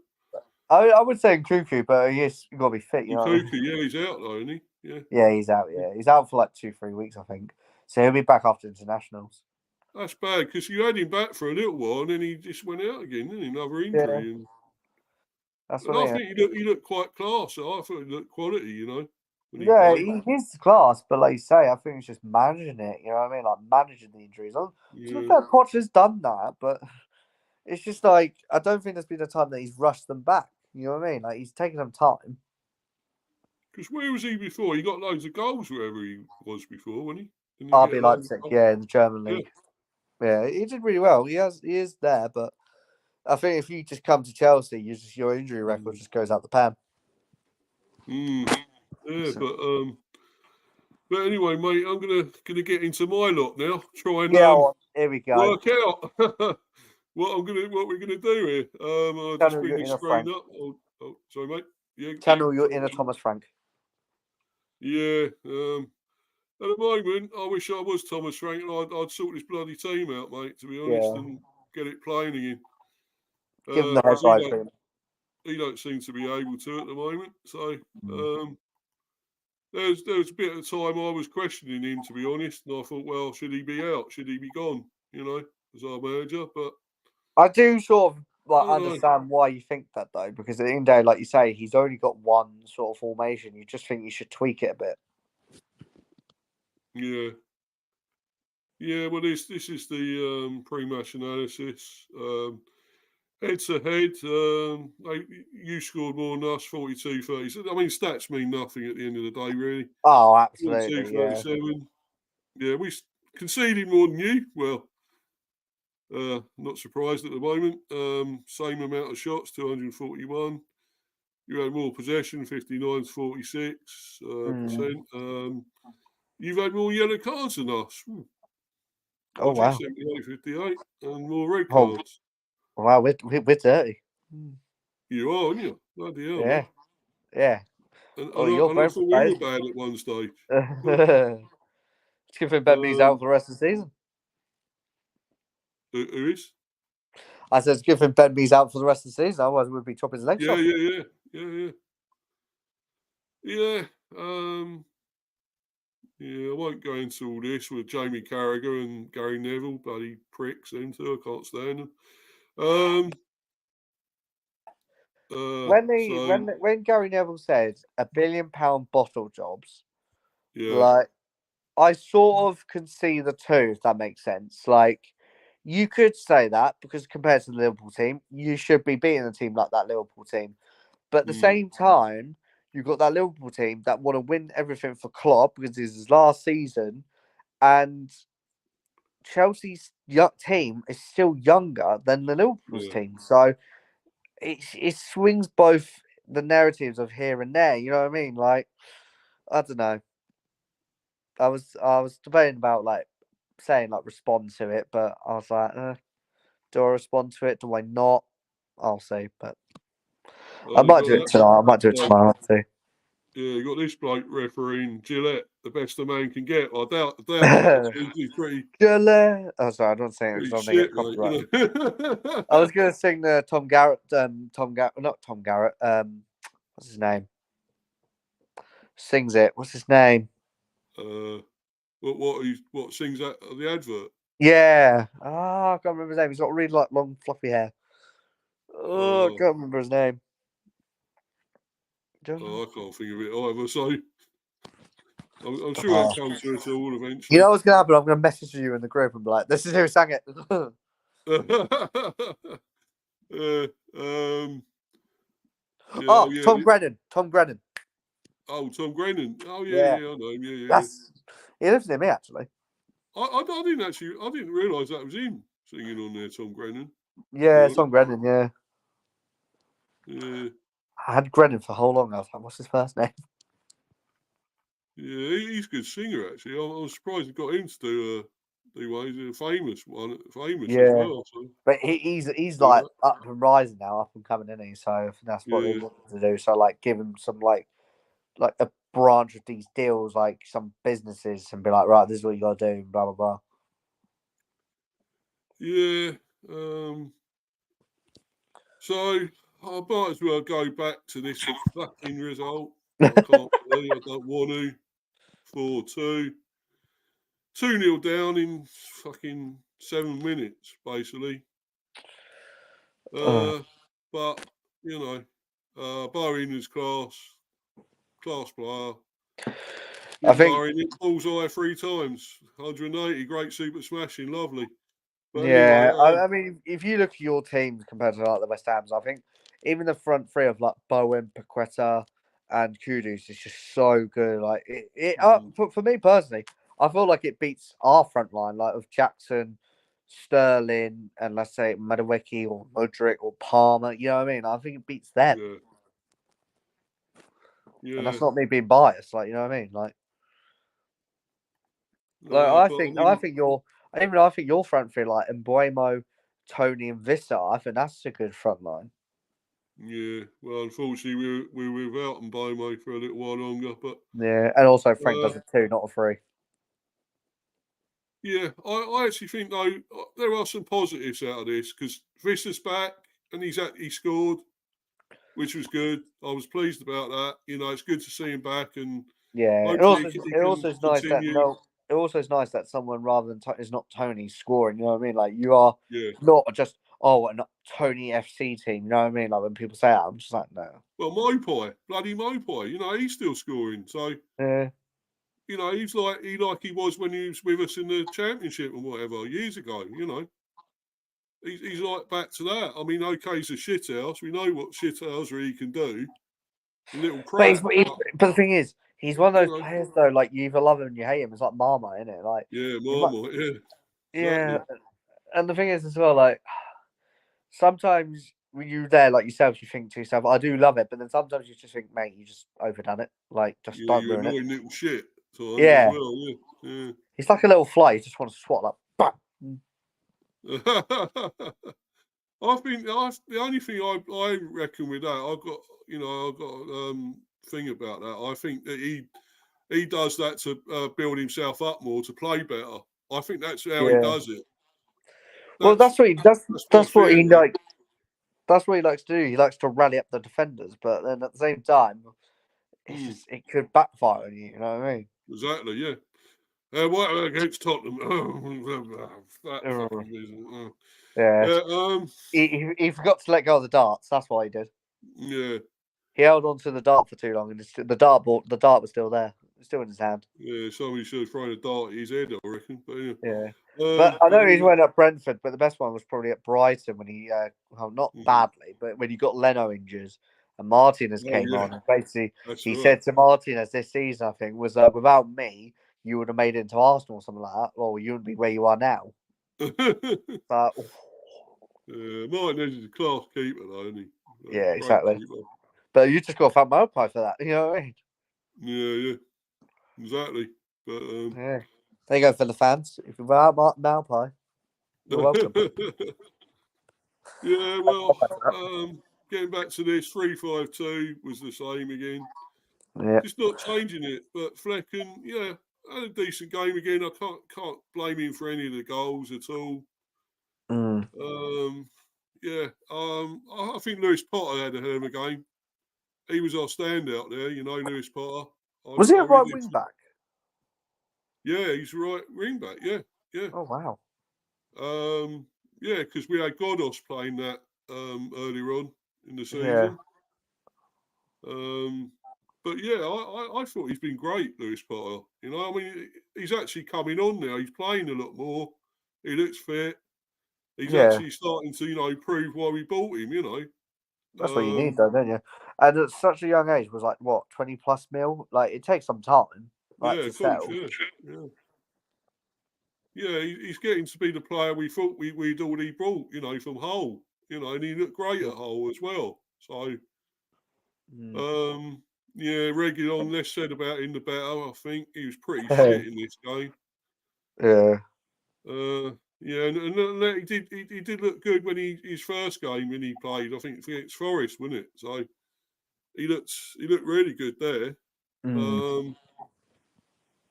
Speaker 3: I would say Cuckoo, but he's got to be fit, you know.
Speaker 1: Nkuku, yeah, he's out though, isn't he? Yeah.
Speaker 3: Yeah, he's out. Yeah, he's out for like 2-3 weeks, I think. So he'll be back after internationals.
Speaker 1: That's bad because you had him back for a little while and then he just went out again, didn't he? Another
Speaker 3: Yeah,
Speaker 1: injury.
Speaker 3: that's
Speaker 1: And
Speaker 3: what
Speaker 1: I
Speaker 3: it
Speaker 1: think he looked quite class. So I thought he looked quality, you know, when he
Speaker 3: Yeah,
Speaker 1: played.
Speaker 3: he's class, but like you say, I think it's just managing it. You know what I mean? Like managing the injuries. To be
Speaker 1: Yeah.
Speaker 3: fair, Poch has done that, but it's just like I don't think there's been a time that he's rushed them back. You know what I mean? Like he's taken them time.
Speaker 1: Because where was he before? He got loads of goals wherever he was before, wasn't he? Didn't he
Speaker 3: RB
Speaker 1: get a load of
Speaker 3: Leipzig,
Speaker 1: goals?
Speaker 3: yeah, in the German
Speaker 1: Yeah.
Speaker 3: league. Yeah, he did really well. He is there, but I think if you just come to Chelsea, your injury record just goes out the pan.
Speaker 1: Yeah, but anyway, mate, I'm gonna get into my lot now. Try and
Speaker 3: Here we go.
Speaker 1: work out what we're gonna do here. I'll just bring the screen up. Oh, sorry, mate. Yeah,
Speaker 3: Channel your inner Thomas Frank.
Speaker 1: Yeah. At the moment, I wish I was Thomas Frank. I'd sort this bloody team out, mate. To be honest, and get it playing again.
Speaker 3: Give him the headline cream.
Speaker 1: He don't seem to be able to at the moment. So there was a bit of time I was questioning him, to be honest, and I thought, well, should he be out? Should he be gone? You know, as our manager. But
Speaker 3: I do sort of
Speaker 1: I don't
Speaker 3: understand why you think that though, because at the end of the day, like you say, he's only got one sort of formation. You just think you should tweak it a bit.
Speaker 1: Yeah. Yeah, well, this is the pre-match analysis. Head to head, you scored more than us, 42-30. I mean, stats mean nothing at the end of the day, really.
Speaker 3: Oh, absolutely,
Speaker 1: 42-37. Yeah, we conceded more than you. Well, not surprised at the moment. Same amount of shots, 241. You had more possession, 59-46%. You've had more yellow cards than us.
Speaker 3: Oh, wow.
Speaker 1: 78-58, and more red cards.
Speaker 3: Wow, we're dirty.
Speaker 1: You are, aren't you? Bloody hell,
Speaker 3: Yeah.
Speaker 1: mate.
Speaker 3: Yeah.
Speaker 1: And
Speaker 3: You're
Speaker 1: I
Speaker 3: both
Speaker 1: thought we were bad at one stage.
Speaker 3: Let's give him Bentley's out for the rest of the season.
Speaker 1: Who is?
Speaker 3: I said, let's give him Bentley's out for the rest of the season. Otherwise, we'd be chopping his legs off.
Speaker 1: Yeah. I won't go into all this with Jamie Carragher and Gary Neville, bloody pricks, them two. I can't stand them.
Speaker 3: When Gary Neville said £1 billion bottle jobs,
Speaker 1: yeah,
Speaker 3: like I sort of can see the two, if that makes sense. Like you could say that because compared to the Liverpool team, you should be beating a team like that Liverpool team. But at the same time, you've got that Liverpool team that want to win everything for Klopp because this is his last season, and Chelsea's team is still younger than the Liverpool's team. So it swings both the narratives of here and there. You know what I mean? Like, I don't know. I was debating about like saying like respond to it, but I was like, do I respond to it? Do I not? I'll see, but I might do it tonight. I might do it tomorrow too.
Speaker 1: Yeah, you got this bloke refereeing Gillette, the best a man can get. I doubt it. He's pretty.
Speaker 3: Gillette. Oh, sorry, I don't say it because I'm
Speaker 1: shit,
Speaker 3: gonna get
Speaker 1: mate,
Speaker 3: copyrighted. I was gonna sing the Tom Garrett. Not Tom Garrett. What's his name? Sings it. What's his name?
Speaker 1: What sings that the advert?
Speaker 3: Yeah. I can't remember his name. He's got really like long fluffy hair. I can't remember his name.
Speaker 1: I can't think of it either. So I'm sure I'll come to it all eventually.
Speaker 3: You know what's gonna happen? I'm gonna message you in the group and be like, "This is who sang it." Tom Grennan. Tom Grennan.
Speaker 1: Oh, Tom Grennan. Oh yeah, I know him. Yeah.
Speaker 3: He lives near me actually.
Speaker 1: I didn't realise that was him singing on there, Tom Grennan.
Speaker 3: Yeah, Tom Grennan. Yeah.
Speaker 1: Yeah.
Speaker 3: I had Grennan for how long? I was like, what's his first name?
Speaker 1: Yeah, he's a good singer actually. I was surprised he got him to do one. He's a famous as
Speaker 3: Yeah.
Speaker 1: well. So
Speaker 3: But he's
Speaker 1: do
Speaker 3: like
Speaker 1: that.
Speaker 3: up and rising now, up and coming, isn't he? So I think that's what they
Speaker 1: Yeah,
Speaker 3: want to do. So like give him some like a branch of these deals, like some businesses, and be like, right, this is what you got to do, blah blah blah.
Speaker 1: yeah. So I might as well go back to this fucking result. I can't believe I don't want to. 4-2. 2-0 down in fucking 7 minutes, basically. But, you know, Bowen is class player.
Speaker 3: I
Speaker 1: Big
Speaker 3: think,
Speaker 1: Bowen hit bullseye 3 times. 180, great super smashing, lovely. But anyway,
Speaker 3: yeah, I mean, if you look at your teams compared to like the West Ham's, I think even the front three of like Bowen, Paqueta, and Kudus is just so good. Like for me personally, I feel like it beats our front line, like of Jackson, Sterling, and let's say Madueke or Mudryk or Palmer. You know what I mean? I think it beats them,
Speaker 1: yeah.
Speaker 3: and that's not me being biased. Like, you know what I mean? Like I think your front three like Mbuemo, Tony, and Vista. I think that's a good front line.
Speaker 1: Yeah, well, unfortunately, we were without Mbomo for a little while longer, but
Speaker 3: Yeah, and also Frank does a 2, not a 3.
Speaker 1: Yeah, I actually think though there are some positives out of this because Vista's back and he scored, which was good. I was pleased about that. You know, it's good to see him back, and
Speaker 3: Yeah,
Speaker 1: hopefully he
Speaker 3: it
Speaker 1: can
Speaker 3: also is nice that
Speaker 1: continue.
Speaker 3: it also is nice that someone rather than is not Tony scoring. You know what I mean? Like you are
Speaker 1: Yeah.
Speaker 3: not just not Tony FC team. You know what I mean? Like when people say that, I'm just like no.
Speaker 1: Well, Mopai, bloody Mopai, you know he's still scoring. So
Speaker 3: Yeah.
Speaker 1: you know he's like he was when he was with us in the championship and whatever years ago. You know. He's like back to that. I mean, okay, he's a shithouse. We know what shithousery he can do. A little crap.
Speaker 3: But the thing is, he's one of those
Speaker 1: You know,
Speaker 3: players though. Like you either love him and you hate him. It's like Marmite, isn't it? Like
Speaker 1: yeah,
Speaker 3: you might,
Speaker 1: Marmite, yeah.
Speaker 3: yeah.
Speaker 1: Exactly.
Speaker 3: And the thing is as well, like sometimes when you're there, like yourself, you think to yourself, I do love it, but then sometimes you just think, mate, you just overdone it. Like just
Speaker 1: Yeah,
Speaker 3: don't
Speaker 1: you
Speaker 3: ruin it.
Speaker 1: annoying little shit times as
Speaker 3: Yeah,
Speaker 1: well, yeah.
Speaker 3: he's like a little fly. You just want to swat like. Bam.
Speaker 1: I think the only thing I reckon with that, I've got thing about that. I think that he does that to build himself up more to play better. I think that's how he
Speaker 3: Yeah.
Speaker 1: does it.
Speaker 3: Well,
Speaker 1: That's my
Speaker 3: that's what he
Speaker 1: theory.
Speaker 3: like. That's what he likes to do. He likes to rally up the defenders, but then at the same time, it's just it could backfire on you. You know what I mean?
Speaker 1: Exactly, yeah. What against Tottenham? That fucking reason.
Speaker 3: Yeah. He forgot to let go of the darts. That's why he did.
Speaker 1: Yeah.
Speaker 3: He held on to the dart for too long, and the dart was still there, still in his hand.
Speaker 1: Yeah, somebody should have thrown a dart at his head, I reckon. But yeah.
Speaker 3: Yeah. But I know he's went at Brentford, but the best one was probably at Brighton when he, not badly, but when he got Leno injured and Martinez came on. And basically, he said to Martinez this season, I think, was without me, you would have made it into Arsenal or something like that, or you wouldn't be where you are now. But
Speaker 1: Martinez is a class keeper, though, isn't he?
Speaker 3: Yeah, exactly. Keeper. But you just got to thank Mopai for that. You know what I mean?
Speaker 1: Yeah, exactly. But
Speaker 3: yeah, there you go for the fans. If you're without Mopai, you're welcome.
Speaker 1: Yeah, well, getting back to this, 3-5-2 was the same again.
Speaker 3: Yeah.
Speaker 1: Just not changing it. But Flecken, yeah, had a decent game again. I can't blame him for any of the goals at all. I think Lewis Potter had a hell of a game. He was our standout there, you know, Lewis Potter.
Speaker 3: Was he a right wing back?
Speaker 1: Yeah, he's right wing back. Yeah.
Speaker 3: Oh wow.
Speaker 1: Yeah, because we had Godos playing that earlier on in the season. But yeah, I thought he's been great, Lewis Potter. You know, I mean, he's actually coming on now. He's playing a lot more. He looks fit. He's actually starting to, you know, prove why we bought him. You know,
Speaker 3: that's what you need, though, don't you? And at such a young age, was like what 20+ mil. Like it takes some time, like to settle.
Speaker 1: Yeah, he's getting to be the player we thought we'd already brought. You know, from Hull. You know, and he looked great at Hull as well. So. Yeah, Reguilon, less said about him the better. I think he was pretty shit in this game.
Speaker 3: Yeah.
Speaker 1: Yeah, and he did look good when his first game when he played. I think against Forest, wasn't it? So he looked really good there.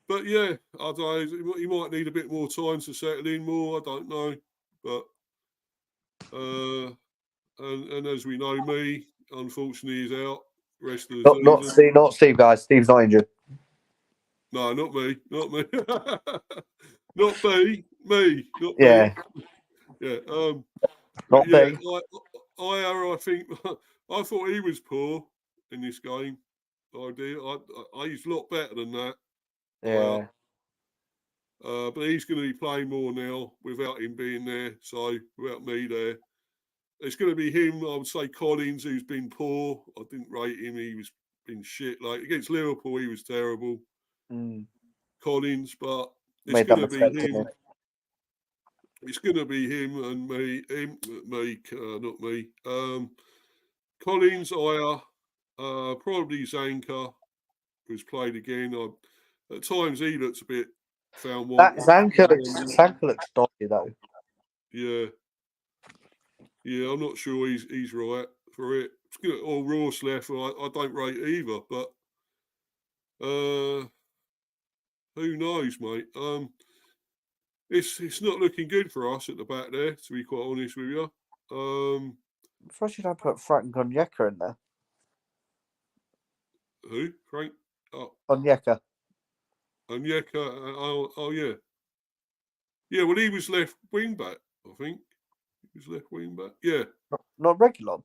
Speaker 1: But yeah, I don't know. He might need a bit more time to settle in more. I don't know, but and as we know, me unfortunately is out the rest of the season.
Speaker 3: Not Steve, guys. Steve's not injured.
Speaker 1: No, not me, not me, not me, not
Speaker 3: Yeah.
Speaker 1: me. Yeah.
Speaker 3: Not
Speaker 1: Yeah.
Speaker 3: me.
Speaker 1: I think I thought he was poor in this game. I did. He's a lot better than that.
Speaker 3: Yeah.
Speaker 1: But he's going to be playing more now without him being there. So without me there, it's going to be him. I would say Collins, who's been poor. I didn't rate him. He was been shit. Like against Liverpool, he was terrible. Collins, but it's going to be him. It's going to be him and me. Not me. Collins, Ayer, probably Zanka, who's played again. At times he looks a bit found wanting.
Speaker 3: Zanka looks dodgy though.
Speaker 1: Yeah. Yeah, I'm not sure he's right for it. Or Rorsleff, I don't rate either, but who knows, mate? It's not looking good for us at the back there, to be quite honest with you.
Speaker 3: I'm surprised you don't put Frank Onyeka in there.
Speaker 1: Who? Frank?
Speaker 3: Onyeka.
Speaker 1: Onyeka. Oh yeah. Yeah, well, he was left wing back, I think. He was left wing back. Yeah.
Speaker 3: Not Reguilon.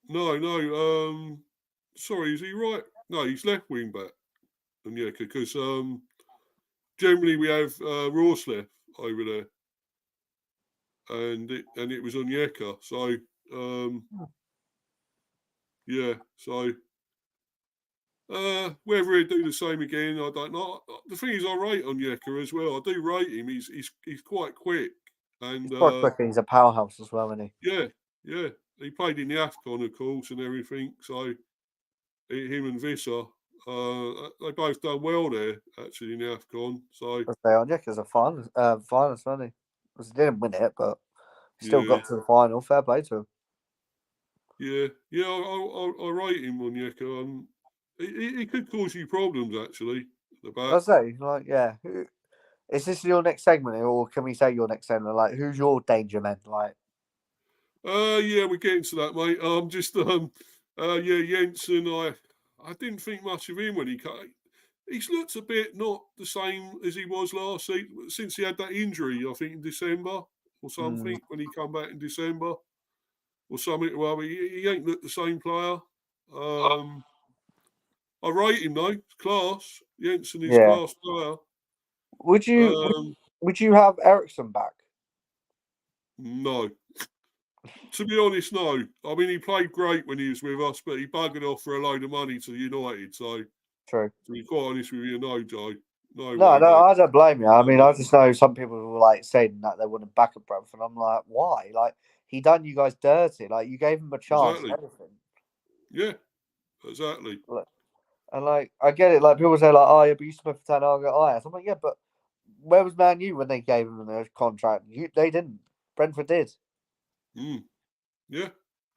Speaker 1: No. Sorry, is he right? No, he's left wing back. Onyeka, because generally we have Rorsleff over there, and it was Onyeka. So yeah. So whether he'll do the same again, I don't know. The thing is, I rate Onyeka as well. I do rate him. He's quite quick, and
Speaker 3: he's quite quick. And he's a powerhouse as well, isn't he?
Speaker 1: Yeah. He played in the AFCON, of course, and everything. So him and Visser, they both done well there actually in the AFCON. So
Speaker 3: Onyeka's a finalist, wasn't he? He didn't win it, but still got to the final. Fair play to him.
Speaker 1: Yeah. I rate him, Onyeka. He could cause you problems actually. At the back.
Speaker 3: I say, like, yeah. Is this your next segment, or can we say your next segment? Like, who's your danger man? Like,
Speaker 1: yeah, we're getting to that, mate. Jensen. I didn't think much of him when he came. He's looked a bit not the same as he was last season since he had that injury. I think in December or something when he come back in December or something. Well, he ain't looked the same player. I rate him though. Class. Jensen is class player.
Speaker 3: Would you have Ericsson back?
Speaker 1: No. To be honest, no. I mean, he played great when he was with us, but he buggered off for a load of money to United. So,
Speaker 3: true.
Speaker 1: To be quite honest with you, no, Joe. No,
Speaker 3: I don't blame you. I mean, I just know some people were like saying that they wouldn't back at Brentford. I'm like, why? Like, he done you guys dirty. Like, you gave him a chance.
Speaker 1: Exactly.
Speaker 3: And everything.
Speaker 1: Yeah, exactly.
Speaker 3: And like, I get it. Like, people say like, oh yeah, but you spent for 10 hours. I'm like, yeah, but where was Man U when they gave him the contract? They didn't. Brentford did.
Speaker 1: Yeah.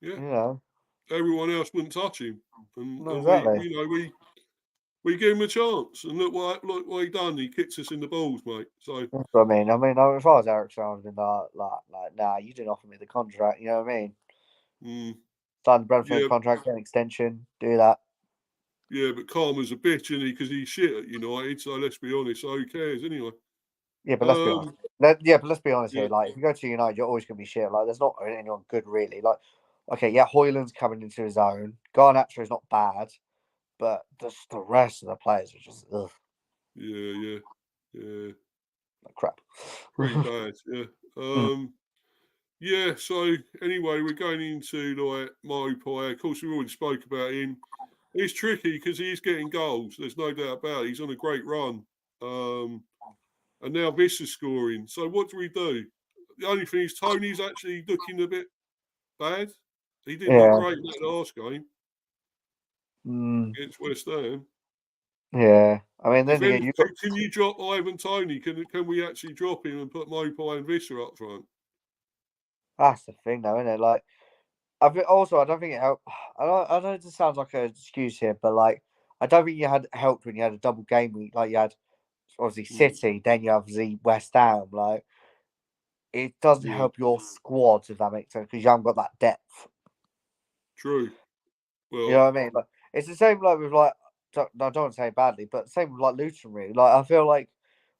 Speaker 3: You know,
Speaker 1: everyone else wouldn't touch him, and
Speaker 3: exactly.
Speaker 1: we gave him a chance, and look what he done. He kicked us in the balls, mate. So
Speaker 3: that's what I mean. If I was Ericsson, I would have been like, nah, you didn't offer me the contract. You know what I mean? Sign the Brentford contract, get an extension, do that.
Speaker 1: Yeah, but Karma's a bitch, isn't he? Because he's shit at United. So let's be honest. So who cares anyway?
Speaker 3: Yeah, but let's be honest. Let's be honest here. Like, if you go to United, you're always going to be shit. Like, there's not anyone good really. Like, okay, yeah, Højlund's coming into his own. Garnacho is not bad, but just the rest of the players are just ugh.
Speaker 1: Yeah.
Speaker 3: Like crap.
Speaker 1: Pretty bad. Yeah. Yeah. So anyway, we're going into like Maupay. Of course, we already spoke about him. It's tricky because he's getting goals. There's no doubt about it. He's on a great run. And now this is scoring. So what do we do? The only thing is Tony's actually looking a bit bad. He didn't look great in that last game. against West Ham.
Speaker 3: Yeah, I mean, then again,
Speaker 1: can you drop Ivan Toney? Can we actually drop him and put Mopai and Visser up front?
Speaker 3: That's the thing, though, isn't it? Like, I don't think it helped. I know it sounds like an excuse here, but like, I don't think you had helped when you had a double game week. Like, you had obviously City, then you have the West Ham. Like, it doesn't help your squad, if that makes sense, because you haven't got that depth.
Speaker 1: True. Well,
Speaker 3: you know what I mean? Like, it's the same like with like. I don't want to say it badly, but the same with like Luton. Really, like I feel like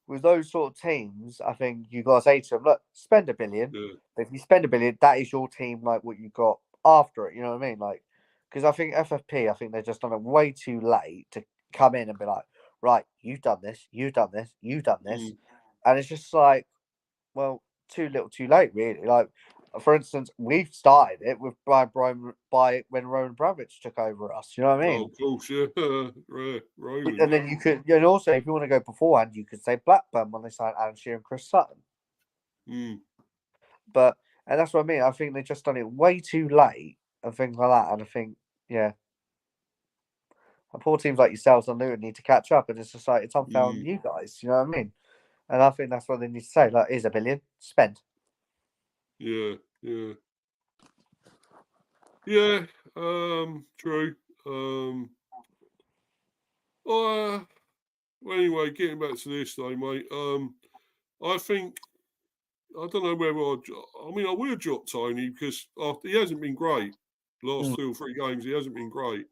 Speaker 3: with those sort of teams, I think you got to say to them, look, spend $1 billion.
Speaker 1: yeah.
Speaker 3: But if you spend $1 billion, that is your team, like what you got after it. You know what I mean? Like, because I think FFP, I think they've just done it way too late to come in and be like, right, you've done this, you've done this, you've done this, and it's just like, well, too little, too late, really. Like, for instance, we've started it with when Roman Abramovich took over us. You know what I mean?
Speaker 1: Oh, of course, yeah. Roman.
Speaker 3: And then you could, and also if you want to go beforehand, you could say Blackburn when they signed Alan Shearer and Chris Sutton. But and that's what I mean. I think they've just done it way too late and things like that. And I think, yeah, and poor teams like yourselves and Luton need to catch up. And it's just like it's unfair on you guys. You know what I mean? And I think that's what they need to say. Like, here's $1 billion, spend.
Speaker 1: Yeah. True. Well, anyway, getting back to this though, mate. I think I don't know whether I will drop Tony because he hasn't been great. Last 2 or 3 games, he hasn't been great.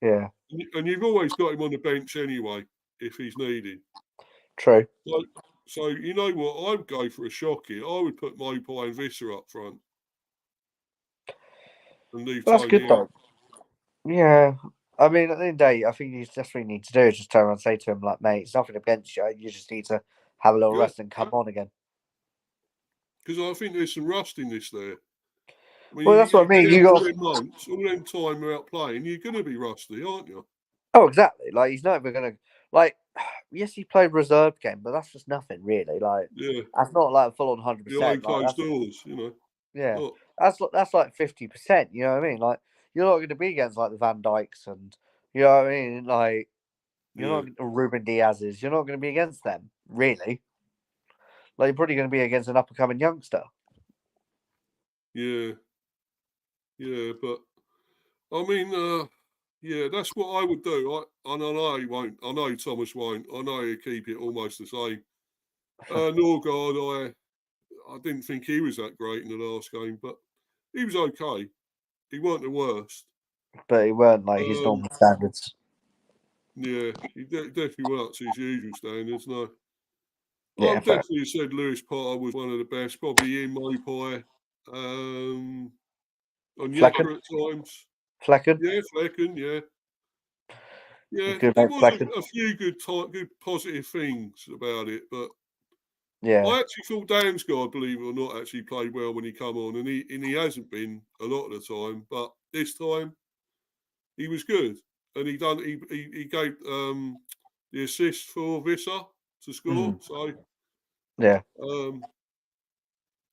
Speaker 3: Yeah.
Speaker 1: And you've always got him on the bench anyway if he's needed.
Speaker 3: True.
Speaker 1: So you know what? I would go for a shock here. I would put Mopai and Visser up front. And leave
Speaker 3: That's
Speaker 1: Tony
Speaker 3: good though.
Speaker 1: out.
Speaker 3: Yeah. I mean, at the end of the day, I think that's what you need to do is just turn around and say to him, like, mate, it's nothing against you. You just need to have a little rest and come on again.
Speaker 1: Because I think there's some rustiness there.
Speaker 3: Well, that's what I mean. You got
Speaker 1: all them time without playing, you're going to be rusty, aren't you?
Speaker 3: Oh, exactly. Like, he's not even going to, like, yes, he played reserve game, but that's just nothing, really. Like, that's not like full on 100%.
Speaker 1: Behind closed doors, you know.
Speaker 3: Yeah, that's like 50%. You know what I mean? Like, you're not going to be against like the Van Dijks and you know what I mean. Like, you're not Ruben Diaz's. You're not going to be against them, really. Like, you're probably going to be against an up and coming youngster.
Speaker 1: Yeah, but I mean, that's what I would do. I know he won't. I know Thomas won't. I know he'll keep it almost the same. Norgard, I didn't think he was that great in the last game, but he was okay. He weren't the worst.
Speaker 3: But he weren't like his normal standards.
Speaker 1: Yeah, he definitely went up to his usual standards, no.
Speaker 3: Yeah,
Speaker 1: I definitely said Lewis Potter was one of the best, probably in Mopai. Onyeka at times.
Speaker 3: Flecken?
Speaker 1: Yeah, Flecken, yeah. Yeah,
Speaker 3: good
Speaker 1: there was a few good positive things about it, but I actually thought Damsgaard, believe it or not, actually played well when he come on, and he hasn't been a lot of the time, but this time he was good, and he gave the assist for Visser to score. So
Speaker 3: yeah.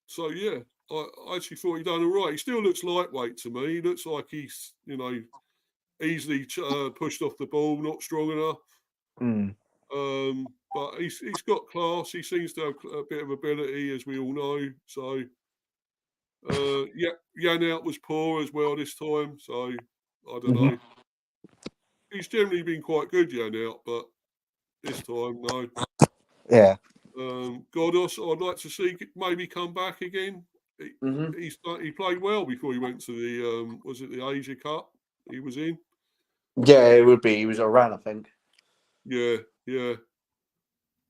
Speaker 1: So yeah, I actually thought he done all right. He still looks lightweight to me. He looks like he's easily pushed off the ball, not strong enough. But he's got class. He seems to have a bit of ability, as we all know. So Jan was poor as well this time. So I don't know. He's generally been quite good, Jan, but this time no.
Speaker 3: Yeah.
Speaker 1: Godos, I'd like to see maybe come back again. He played well before he went to the was it the Asia Cup he was in?
Speaker 3: Yeah, it would be. He was around, I think.
Speaker 1: Yeah,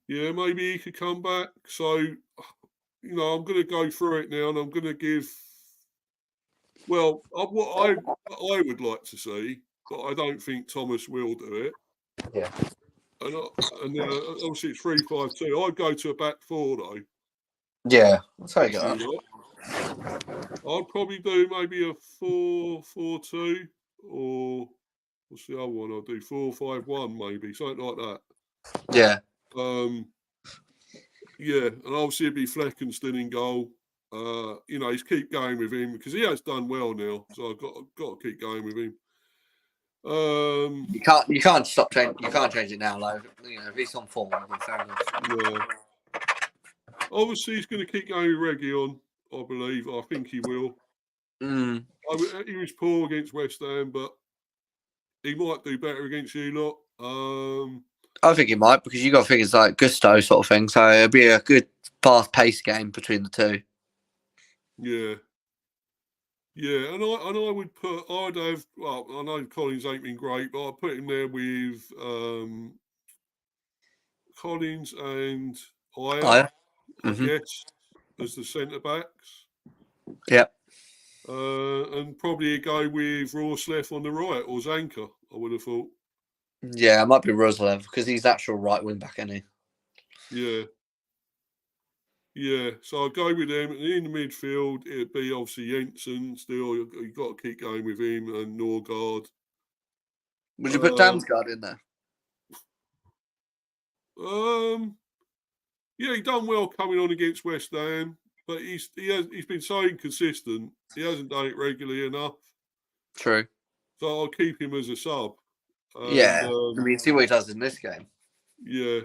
Speaker 1: maybe he could come back. So, I'm going to go through it now, and I'm going to give. Well, what I would like to see, but I don't think Thomas will do it.
Speaker 3: Yeah.
Speaker 1: And obviously it's 3-5-2. I'd go to a back four though.
Speaker 3: Yeah, I'll take that.
Speaker 1: I'd probably do maybe a 4-4-2 or what's the other one? I'll do 4-5-1 maybe, something like that.
Speaker 3: Yeah.
Speaker 1: And obviously it'd be Fleckenstein in goal. He's keep going with him because he has done well now, so I've got to keep going with him.
Speaker 2: You can't stop change. You can't change it now. Like, you know, if he's on form, then fair enough.
Speaker 1: No. Obviously, he's going to keep going with Reggie on. I believe. I think he will.
Speaker 2: Mm.
Speaker 1: He was poor against West Ham, but he might do better against you lot.
Speaker 2: I think he might, because you got to think it's like Gusto sort of thing. So it'll be a good fast-paced game between the two.
Speaker 1: Yeah. Yeah, and I would put, I'd have, well, I know Collins ain't been great, but I'd put him there with Collins and Aya, I guess, as the centre backs.
Speaker 2: Yep.
Speaker 1: And probably go with Rorsleff on the right, or Zanka, I would have thought.
Speaker 2: Yeah, it might be Roslev, because he's actual right wing back, isn't he?
Speaker 1: Yeah. Yeah, so I'd go with them. And in the midfield, it'd be obviously Jensen still. You've got to keep going with him, and Norgard.
Speaker 2: Would you put Damsgaard in there?
Speaker 1: Yeah, he done well coming on against West Ham, but he's been so inconsistent. He hasn't done it regularly enough.
Speaker 2: True.
Speaker 1: So I'll keep him as a sub.
Speaker 2: Yeah. I mean, see what he does in this game.
Speaker 1: Yeah.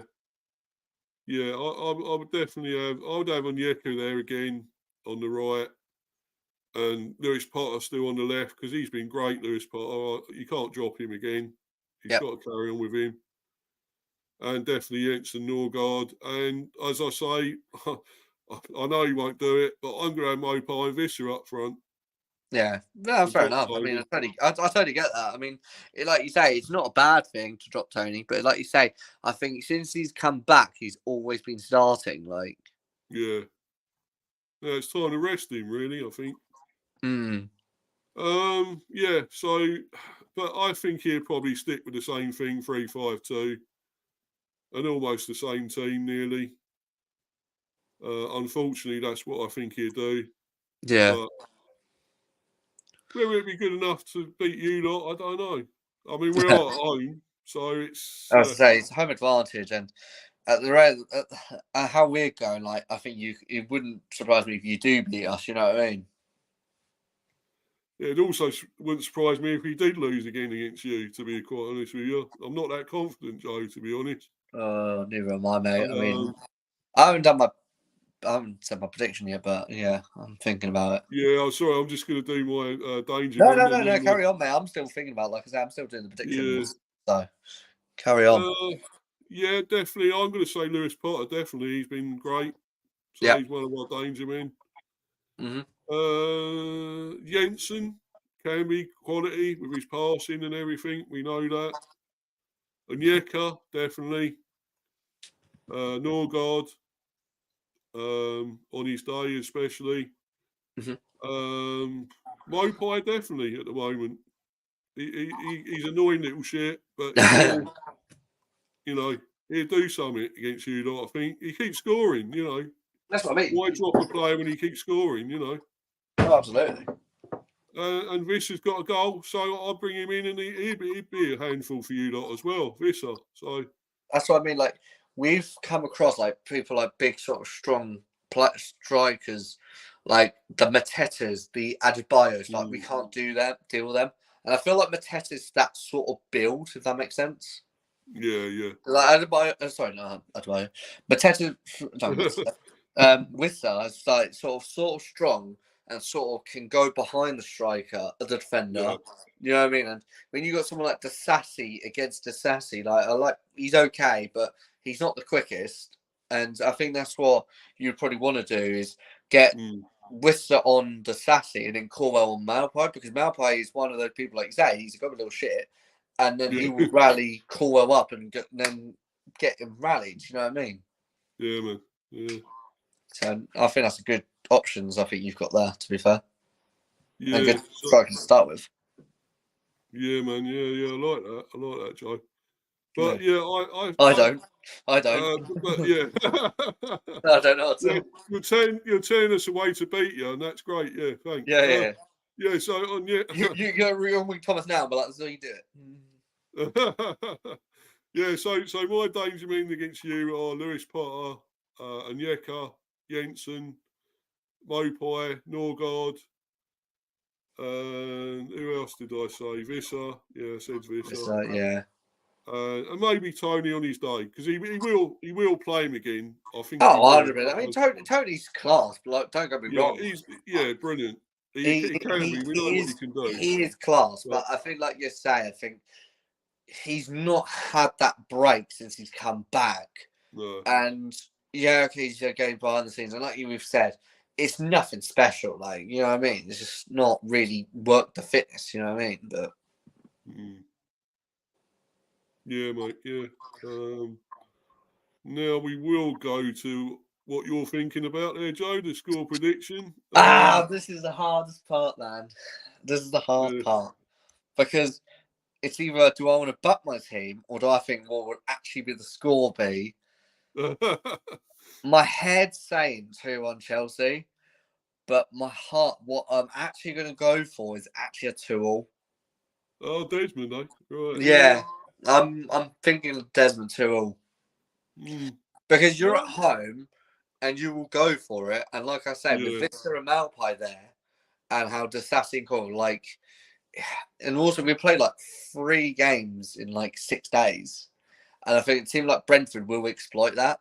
Speaker 1: Yeah, I would definitely have. I would have Onyeka there again on the right, and Lewis Potter still on the left, because he's been great. Lewis Potter, you can't drop him again. He's got to carry on with him. And definitely Jensen Norgard. And as I say, I know he won't do it, but I'm going to have Mopai and Visser up front.
Speaker 2: Yeah, no, fair enough. I mean, I totally get that. I mean, like you say, it's not a bad thing to drop Tony, but like you say, I think since he's come back, he's always been starting. Like,
Speaker 1: yeah, it's time to rest him, really, I think. Yeah. So, but I think he'll probably stick with the same thing, 3-5-2, and almost the same team, nearly. Unfortunately, that's what I think he'll do.
Speaker 2: Yeah.
Speaker 1: But whether it'd be good enough to beat you lot, I don't know. I mean, we're at home, so it's.
Speaker 2: I was to say it's home advantage, and at the rate how we're going, like, I think it wouldn't surprise me if you do beat us. You know what I mean?
Speaker 1: It also wouldn't surprise me if he did lose again against you, to be quite honest with you. I'm not that confident, Joe, to be honest.
Speaker 2: Oh, neither am I, mate. I mean, I haven't said my prediction yet, but yeah, I'm thinking about it.
Speaker 1: Yeah, I'm sorry. I'm just going to do my danger.
Speaker 2: No. Carry on, mate. I'm still thinking about it. Like I said, I'm still doing the predictions. Yeah. So, carry on.
Speaker 1: Yeah, definitely. I'm going to say Lewis Potter. Definitely. He's been great. So he's one of my danger men. Jensen can be quality with his passing and everything. We know that. Onyeka, definitely. Norgard, on his day especially. Mopai, definitely, at the moment. He's annoying little shit, but he'll, he'll do something against you lot, I think. He keeps scoring,
Speaker 2: That's what I mean.
Speaker 1: Why drop a player when he keeps scoring,
Speaker 2: Oh, absolutely.
Speaker 1: And Visser's got a goal, so I'll bring him in, and he'd be a handful for you lot as well, Visser. So
Speaker 2: that's what I mean. Like, we've come across like people like big sort of strong strikers, like the Matetas, the Adebayos. Like, we can't deal with them. And I feel like Mateta's that sort of build, if that makes sense.
Speaker 1: Yeah.
Speaker 2: Like Adebayo, sorry, no, Adebayo. Mateta, Wissa is like sort of strong and sort of can go behind the striker, the defender. Yeah. You know what I mean? And when you got someone like Disasi against Disasi, like he's okay, but he's not the quickest. And I think that's what you probably want to do is get Wissa on Disasi and then Corwell on Malpai, because Malpai is one of those people, like you say, he's a good little shit. And then he will rally Corwell up and then get him rallied. You know what I mean?
Speaker 1: Yeah, man. Yeah.
Speaker 2: So I think that's a good options. I think you've got there, to be fair.
Speaker 1: Yeah.
Speaker 2: And good striker to start with.
Speaker 1: Yeah, man. Yeah. I like that, Joe. But
Speaker 2: I don't.
Speaker 1: But yeah,
Speaker 2: I don't know.
Speaker 1: Yeah, you're telling us a way to beat you, and that's great. Yeah, thanks.
Speaker 2: Yeah.
Speaker 1: Yeah. So on
Speaker 2: you're with Thomas now, but that's how you do
Speaker 1: it. Yeah. So my danger men against you are Lewis Potter, Onyeka, Jensen, Mopai, Norgard, And who else did I say? Visser. Yeah, I said Visser.
Speaker 2: Yeah.
Speaker 1: And maybe Tony on his day, because he will play him again. I think.
Speaker 2: Oh, 100%. I mean, Tony's class. Like, don't get me wrong.
Speaker 1: He's brilliant. He can be. We know what he can do.
Speaker 2: He is class, but I think, like you say, I think he's not had that break since he's come back.
Speaker 1: No.
Speaker 2: And yeah, okay, he's going behind the scenes, and like we've said, it's nothing special. Like, you know what I mean? It's just not really worked the fitness. You know what I mean? But
Speaker 1: yeah, mate. Yeah. Now we will go to what you're thinking about there, Joe. The score prediction.
Speaker 2: This is the hardest part, man. This is the hard part, because it's either do I want to buck my team, or do I think what would actually be the score be? My head's saying 2-1 Chelsea, but my heart, what I'm actually going to go for is actually a 2-2.
Speaker 1: Oh, Desmond, though. Right.
Speaker 2: Yeah, I'm thinking of Desmond 2-2. Because you're at home and you will go for it. And like I said, with Vista and Malpai there, and how Disassi called, like, and also we played like 3 games in like 6 days. And I think it seemed like Brentford will exploit that.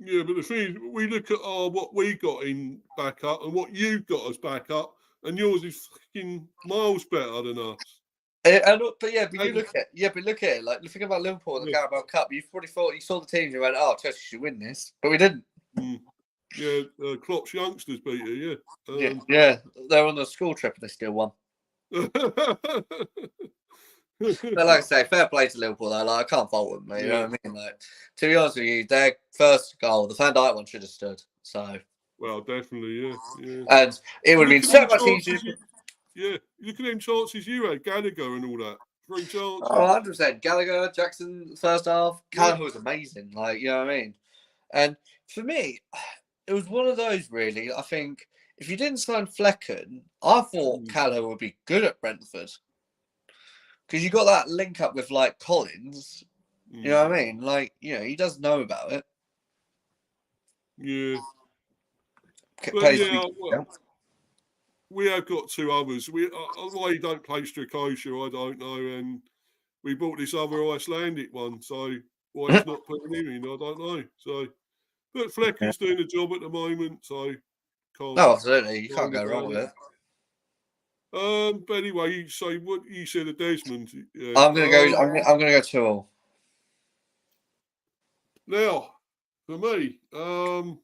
Speaker 1: Yeah, but the thing is, we look at what we got in back up and what you've got as back up, and yours is fucking miles better than us.
Speaker 2: But you look at it. Like, think about Liverpool in the Carabao Cup. You probably thought you saw the teams, you went, "Oh, Chelsea should win this," but we didn't.
Speaker 1: Yeah, Klopp's youngsters beat you.
Speaker 2: Yeah, they're on the school trip and they still won. But like I say, fair play to Liverpool though. Like, I can't fault them, mate. You know what I mean? Like, to be honest with you, their first goal, the Van Dijk one, should have stood. So,
Speaker 1: well, definitely, yeah.
Speaker 2: And it would have been so much easier.
Speaker 1: Look at them chances you had, Gallagher and all that. 3 chances.
Speaker 2: Oh, 100%. Gallagher, Jackson, first half. Gallagher was amazing. Like, you know what I mean? And for me, it was one of those, really. I think if you didn't sign Flecken, I thought Gallagher would be good at Brentford. Because you got that link up with, like, Collins. You know what I mean? Like, you know, he does know about it.
Speaker 1: Yeah.
Speaker 2: But
Speaker 1: we have got 2 others. Why he don't play Strakosha, I don't know. And we bought this other Icelandic one, so why he's not putting him in, I don't know. So, but Flecken's doing the job at the moment, so can't.
Speaker 2: No, absolutely, you can't go wrong with it.
Speaker 1: But anyway, what you said of Desmond.
Speaker 2: I'm gonna go. I'm gonna go 2-2.
Speaker 1: Now, for me, and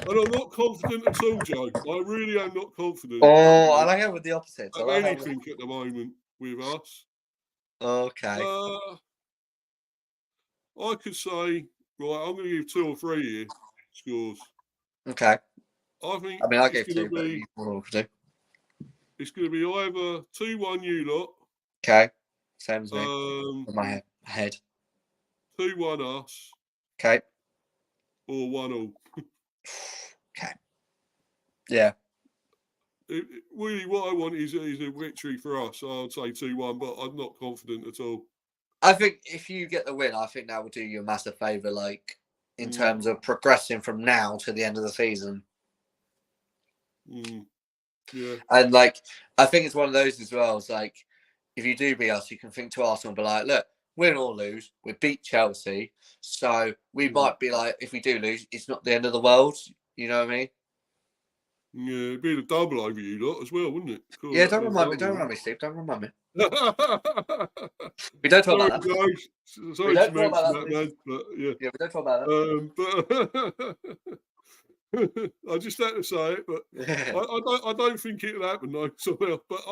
Speaker 1: I'm not confident at all, Joe. I really am not confident.
Speaker 2: Oh, I like it with the opposite.
Speaker 1: Of anything at the moment with us.
Speaker 2: Okay.
Speaker 1: I could say, right, I'm going to give 2 or 3 here scores.
Speaker 2: Okay.
Speaker 1: I think.
Speaker 2: I mean, I gave 2, but you want to do.
Speaker 1: It's going to be either 2-1 you lot.
Speaker 2: Okay. Same as me. In my head.
Speaker 1: 2-1 us.
Speaker 2: Okay.
Speaker 1: Or 1-1.
Speaker 2: Okay. Yeah.
Speaker 1: Really, what I want is a victory for us. I'd say 2-1, but I'm not confident at all.
Speaker 2: I think if you get the win, I think that will do you a massive favour, like, in terms of progressing from now to the end of the season.
Speaker 1: Yeah.
Speaker 2: And, like, I think it's one of those as well. It's like, if you do beat us, you can think to Arsenal and be like, look, win or lose, we beat Chelsea. So we might be like, if we do lose, it's not the end of the world. You know what I mean?
Speaker 1: Yeah, it'd be a double over you lot as well, wouldn't it? Cool,
Speaker 2: yeah, don't remind me. Don't remind me, Steve. Don't remind me. We don't talk about that.
Speaker 1: Sorry to mention that, man. But yeah,
Speaker 2: we don't talk about that.
Speaker 1: But I just had to say it. But I don't think it'll happen though. Somehow, but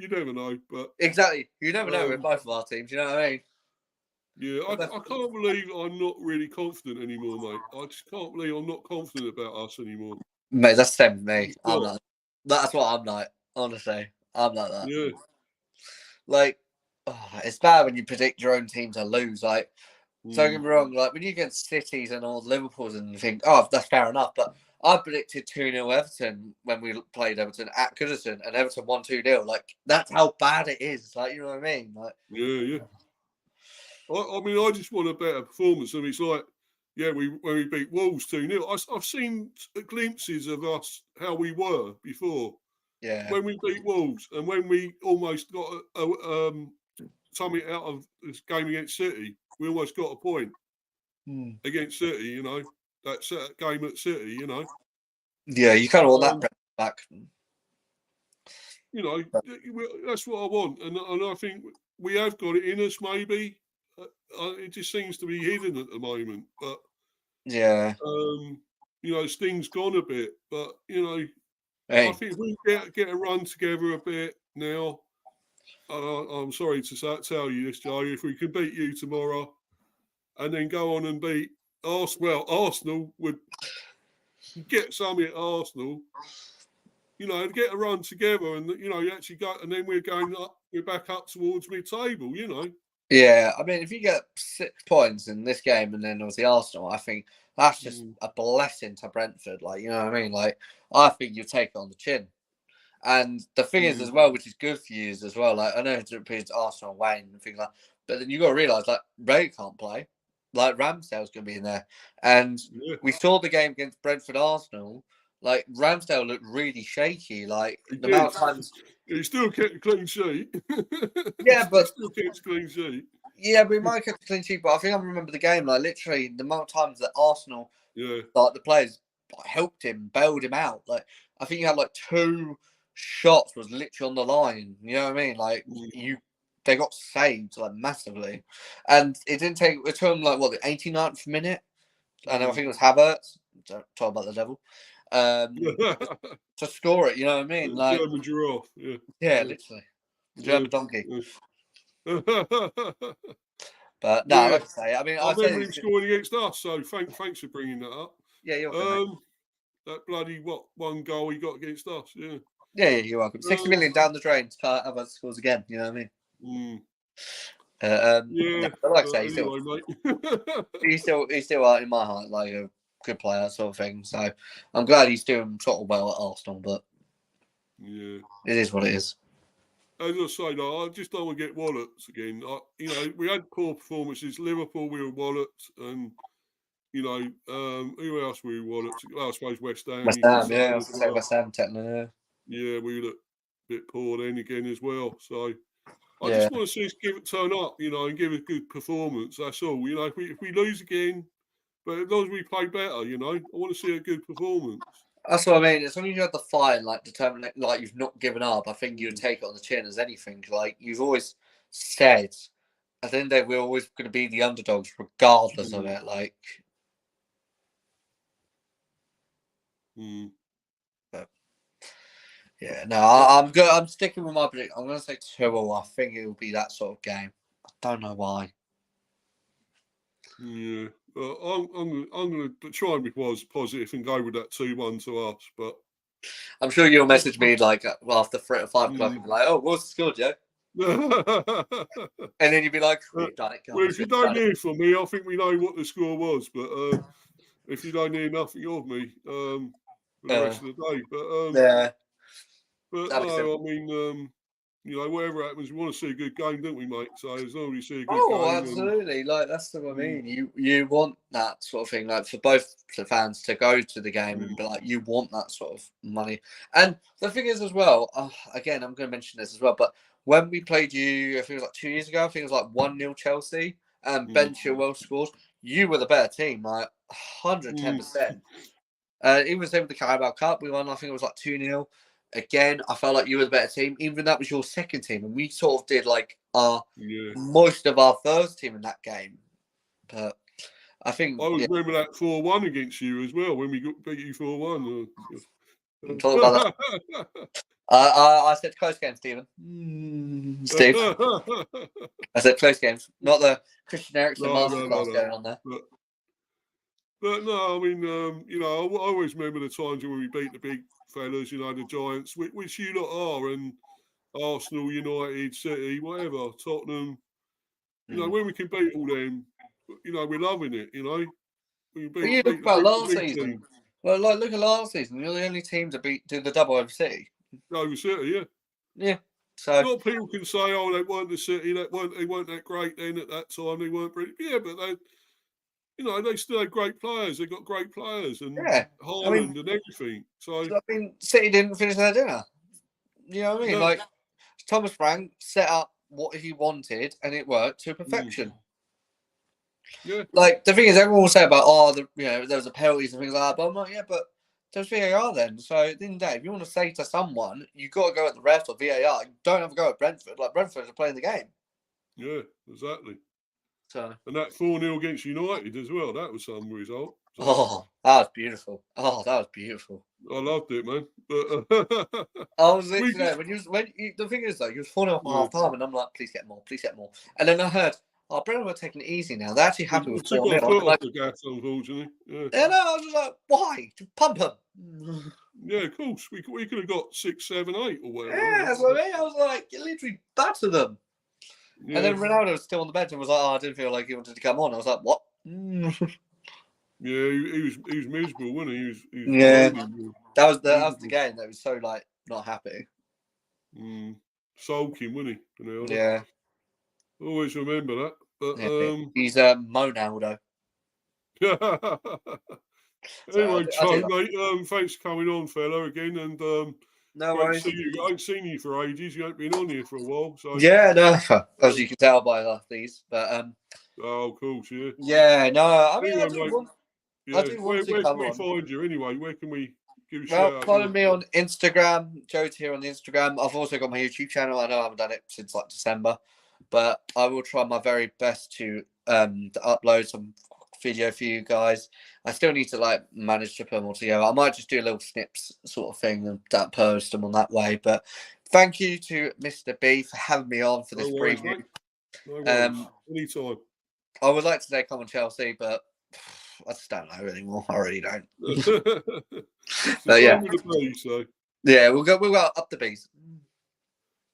Speaker 1: you never know. But
Speaker 2: exactly, you never know with both of our teams. You know what I mean?
Speaker 1: Yeah, I can't believe I'm not really confident anymore, mate. I just can't believe I'm not confident about us anymore.
Speaker 2: Mate, that's the same with me. I'm not. That's what I'm like. Honestly, I'm like that.
Speaker 1: Yeah.
Speaker 2: Like, it's bad when you predict your own team to lose. Like, don't get me wrong. Like, when you get Cities and all Liverpools and you think, oh, that's fair enough. But I predicted 2-0 Everton when we played Everton at Goodison, and Everton won 2-0. Like, that's how bad it is. Like, you know what I mean? Like,
Speaker 1: yeah. I mean, I just want a better performance. I mean, it's like, when we beat Wolves 2-0, I've seen glimpses of us how we were before.
Speaker 2: Yeah.
Speaker 1: When we beat Wolves and when we almost got something out of this game against City, we almost got a point against City. You know, that game at City. You know.
Speaker 2: Yeah, you kind of want that back.
Speaker 1: You know, that's what I want, and I think we have got it in us. Maybe it just seems to be hidden at the moment, but
Speaker 2: yeah,
Speaker 1: you know, Sting's gone a bit, but you know, I think if we get a run together a bit now. I'm sorry to tell you this, Joe. If we can beat you tomorrow, and then go on and beat Arsenal would get something at Arsenal. You know, get a run together, and you know, you actually go, and then we're going up. We're back up towards mid-table. You know.
Speaker 2: Yeah, I mean, if you get 6 points in this game, and then obviously Arsenal, I think that's just a blessing to Brentford. Like, you know what I mean? Like, I think you take it on the chin. And the thing is, as well, which is good for you as well. Like, I know it's Arsenal away and things like, but then you got to realise, like, Ray can't play. Like, Ramsdale's going to be in there, and we saw the game against Brentford Arsenal. Like, Ramsdale looked really shaky. Like, the amount of times
Speaker 1: he still kept a clean sheet.
Speaker 2: Yeah, but
Speaker 1: he still kept a clean sheet.
Speaker 2: Yeah, we might get a clean sheet, but I think I remember the game. Like, literally, the amount of times that Arsenal, like the players, helped him, bailed him out. Like, I think you had like 2 shots was literally on the line. You know what I mean? Like, they got saved like massively, and it didn't take. It took them like what, the 89th minute, and I think it was Havertz. Talk about the devil. To score it, you know what I mean? Like
Speaker 1: German giraffe,
Speaker 2: yeah, literally, the German donkey. But no, like I say, I mean,
Speaker 1: I remember him scoring against us. So thanks for bringing that up.
Speaker 2: Yeah, you're welcome.
Speaker 1: That bloody one goal he got against us. Yeah.
Speaker 2: Yeah, you're welcome. 60 million down the drain. Havertz scores again. You know what I mean?
Speaker 1: Yeah.
Speaker 2: But like I say, he's still in my heart like a good player, sort of thing. So I'm glad he's doing sort of well at Arsenal. But
Speaker 1: yeah,
Speaker 2: it is what it is.
Speaker 1: As I say, I just don't want to get wallets again. You know, we had poor performances. Liverpool, we were wallets, and you know, who else were we wallets? Well, I suppose West Ham.
Speaker 2: West Ham, yeah, I was going to say West Ham, technically.
Speaker 1: Yeah, we looked a bit poor then again as well. So I just want to see us turn up, you know, and give a good performance. That's all. You know, if we lose again, but as long as we play better, you know, I want to see a good performance.
Speaker 2: That's what I mean. As long as you have the fire, like determined, like you've not given up, I think you would take it on the chin as anything. Like you've always said, at the end of the day, we're always going to be the underdogs, regardless of it. Like, but yeah, no, I'm good. I'm sticking with my prediction. I'm going to say 2-0. I think it will be that sort of game. I don't know why.
Speaker 1: Yeah. I'm going to try and be positive and go with that 2-1 to us. But
Speaker 2: I'm sure you'll message me like after 3 or 5 o'clock and be like, "Oh, what's the score, Joe?" And then you'd be like, "We've done it, guys."
Speaker 1: Well, if you don't hear from me, I think we know what the score was. But if you don't hear nothing of me for the rest of the day, but no, I mean. You know, whatever happens, we want to see a good game, don't we, mate? So as long as you see a good game.
Speaker 2: Oh, absolutely. Like, that's what I mean. You want that sort of thing, like, for both the fans to go to the game and be like, you want that sort of money. And the thing is as well, again, I'm going to mention this as well, but when we played you, I think it was like 2 years ago, I think it was like 1-0 Chelsea, and Ben Chilwell scores, you were the better team, like 110%. Even the same with the Carabao Cup, we won, I think it was like 2-0. Again, I felt like you were the better team, even that was your second team, and we sort of did like most of our first team in that game. But I think
Speaker 1: I remember that 4-1 against you as well when we beat you 4-1.
Speaker 2: Talk about that. I said close game, Stephen. Steve. I said close games, not the Christian Eriksen masterclass going on there.
Speaker 1: But no, I mean, you know, I always remember the times when we beat the big fellas, you know, the Giants, which you lot are, and Arsenal, United, City, whatever, Tottenham. You know, when we can beat all them, you know, we're loving it. You know, we beat
Speaker 2: look about last season. Team. Well, like look at last season. You're the only team to do the double over City.
Speaker 1: Over City, yeah.
Speaker 2: Yeah. So
Speaker 1: a lot of people can say, "Oh, they weren't the City. They weren't that great then at that time. They weren't pretty." Yeah, but they. You know, they still had great players. They got great players and Haaland and everything. So
Speaker 2: I mean, City didn't finish their dinner.
Speaker 3: You know what I mean?
Speaker 1: No.
Speaker 3: Like Thomas Frank set up what he wanted, and it worked to
Speaker 1: Mm.
Speaker 3: perfection.
Speaker 1: Yeah.
Speaker 3: Like the thing is, everyone will say about there was a penalties and things like that, but I'm like, yeah, but there's VAR then. So at the end of the day, if you want to say to someone, you got to go at the ref or VAR. You don't have to go at Brentford. Like Brentford are playing the game.
Speaker 1: Yeah, exactly.
Speaker 3: So
Speaker 1: And that 4-0 against United as well. That was some result. So.
Speaker 3: Oh, that was beautiful. Oh, that was beautiful.
Speaker 1: I loved it, man. But
Speaker 3: I was literally there the thing is though, you was falling off
Speaker 1: Yeah.
Speaker 3: half time, and I'm like, please get more, please get more. And then I heard, oh, Brennan were taking it easy now. They're actually happy
Speaker 1: We
Speaker 3: with
Speaker 1: took
Speaker 3: 4-0.
Speaker 1: our foot off
Speaker 3: Like,
Speaker 1: the gas, unfortunately. Yeah.
Speaker 3: yeah, no, I was just like, why? Just pump them.
Speaker 1: Yeah, of course. We could have got 6, 7, 8 or whatever.
Speaker 3: Yeah, that's what I mean. I was like, you literally batter them.
Speaker 1: Yeah.
Speaker 3: And then Ronaldo was still on the bench and was like, oh, I didn't feel like he wanted to come on. I was like, what?
Speaker 1: Yeah, he was miserable, wasn't he? He was
Speaker 3: Yeah.
Speaker 1: moaning.
Speaker 3: That was the game that was so like not happy.
Speaker 1: Sulking, wasn't he? Ronaldo?
Speaker 3: Yeah.
Speaker 1: Always remember that. But
Speaker 3: Yeah, he's Monaldo.
Speaker 1: Anyway,
Speaker 3: I
Speaker 1: Joe,
Speaker 3: do
Speaker 1: mate, thanks for coming on, fella, again, and
Speaker 3: No
Speaker 1: great to
Speaker 3: worries.
Speaker 1: see you. I ain't seen you for ages. You haven't been on here for a while, so
Speaker 3: Yeah, no, as you can tell by these, but
Speaker 1: oh, of course, yeah.
Speaker 3: yeah, no, I mean,
Speaker 1: Anyway,
Speaker 3: I do
Speaker 1: mate,
Speaker 3: want,
Speaker 1: yeah.
Speaker 3: I do want to
Speaker 1: Where
Speaker 3: come
Speaker 1: can we
Speaker 3: on.
Speaker 1: find you anyway? Where can we give a
Speaker 3: Well,
Speaker 1: shout out?
Speaker 3: follow me on Instagram, Joe here on Instagram. I've also got my YouTube channel. I know I haven't done it since like December, but I will try my very best to upload some video for you guys. I still need to like manage to put them all together. I might just do a little snips sort of thing and that post them on that way. But thank you to Mr. B for having me on for this preview.
Speaker 1: Mate. No worries. Anytime.
Speaker 3: I would like to say come on Chelsea, but I just don't know anymore. I really don't.
Speaker 1: But
Speaker 3: yeah,
Speaker 1: with the bees, so.
Speaker 3: Yeah, we'll go up the bees.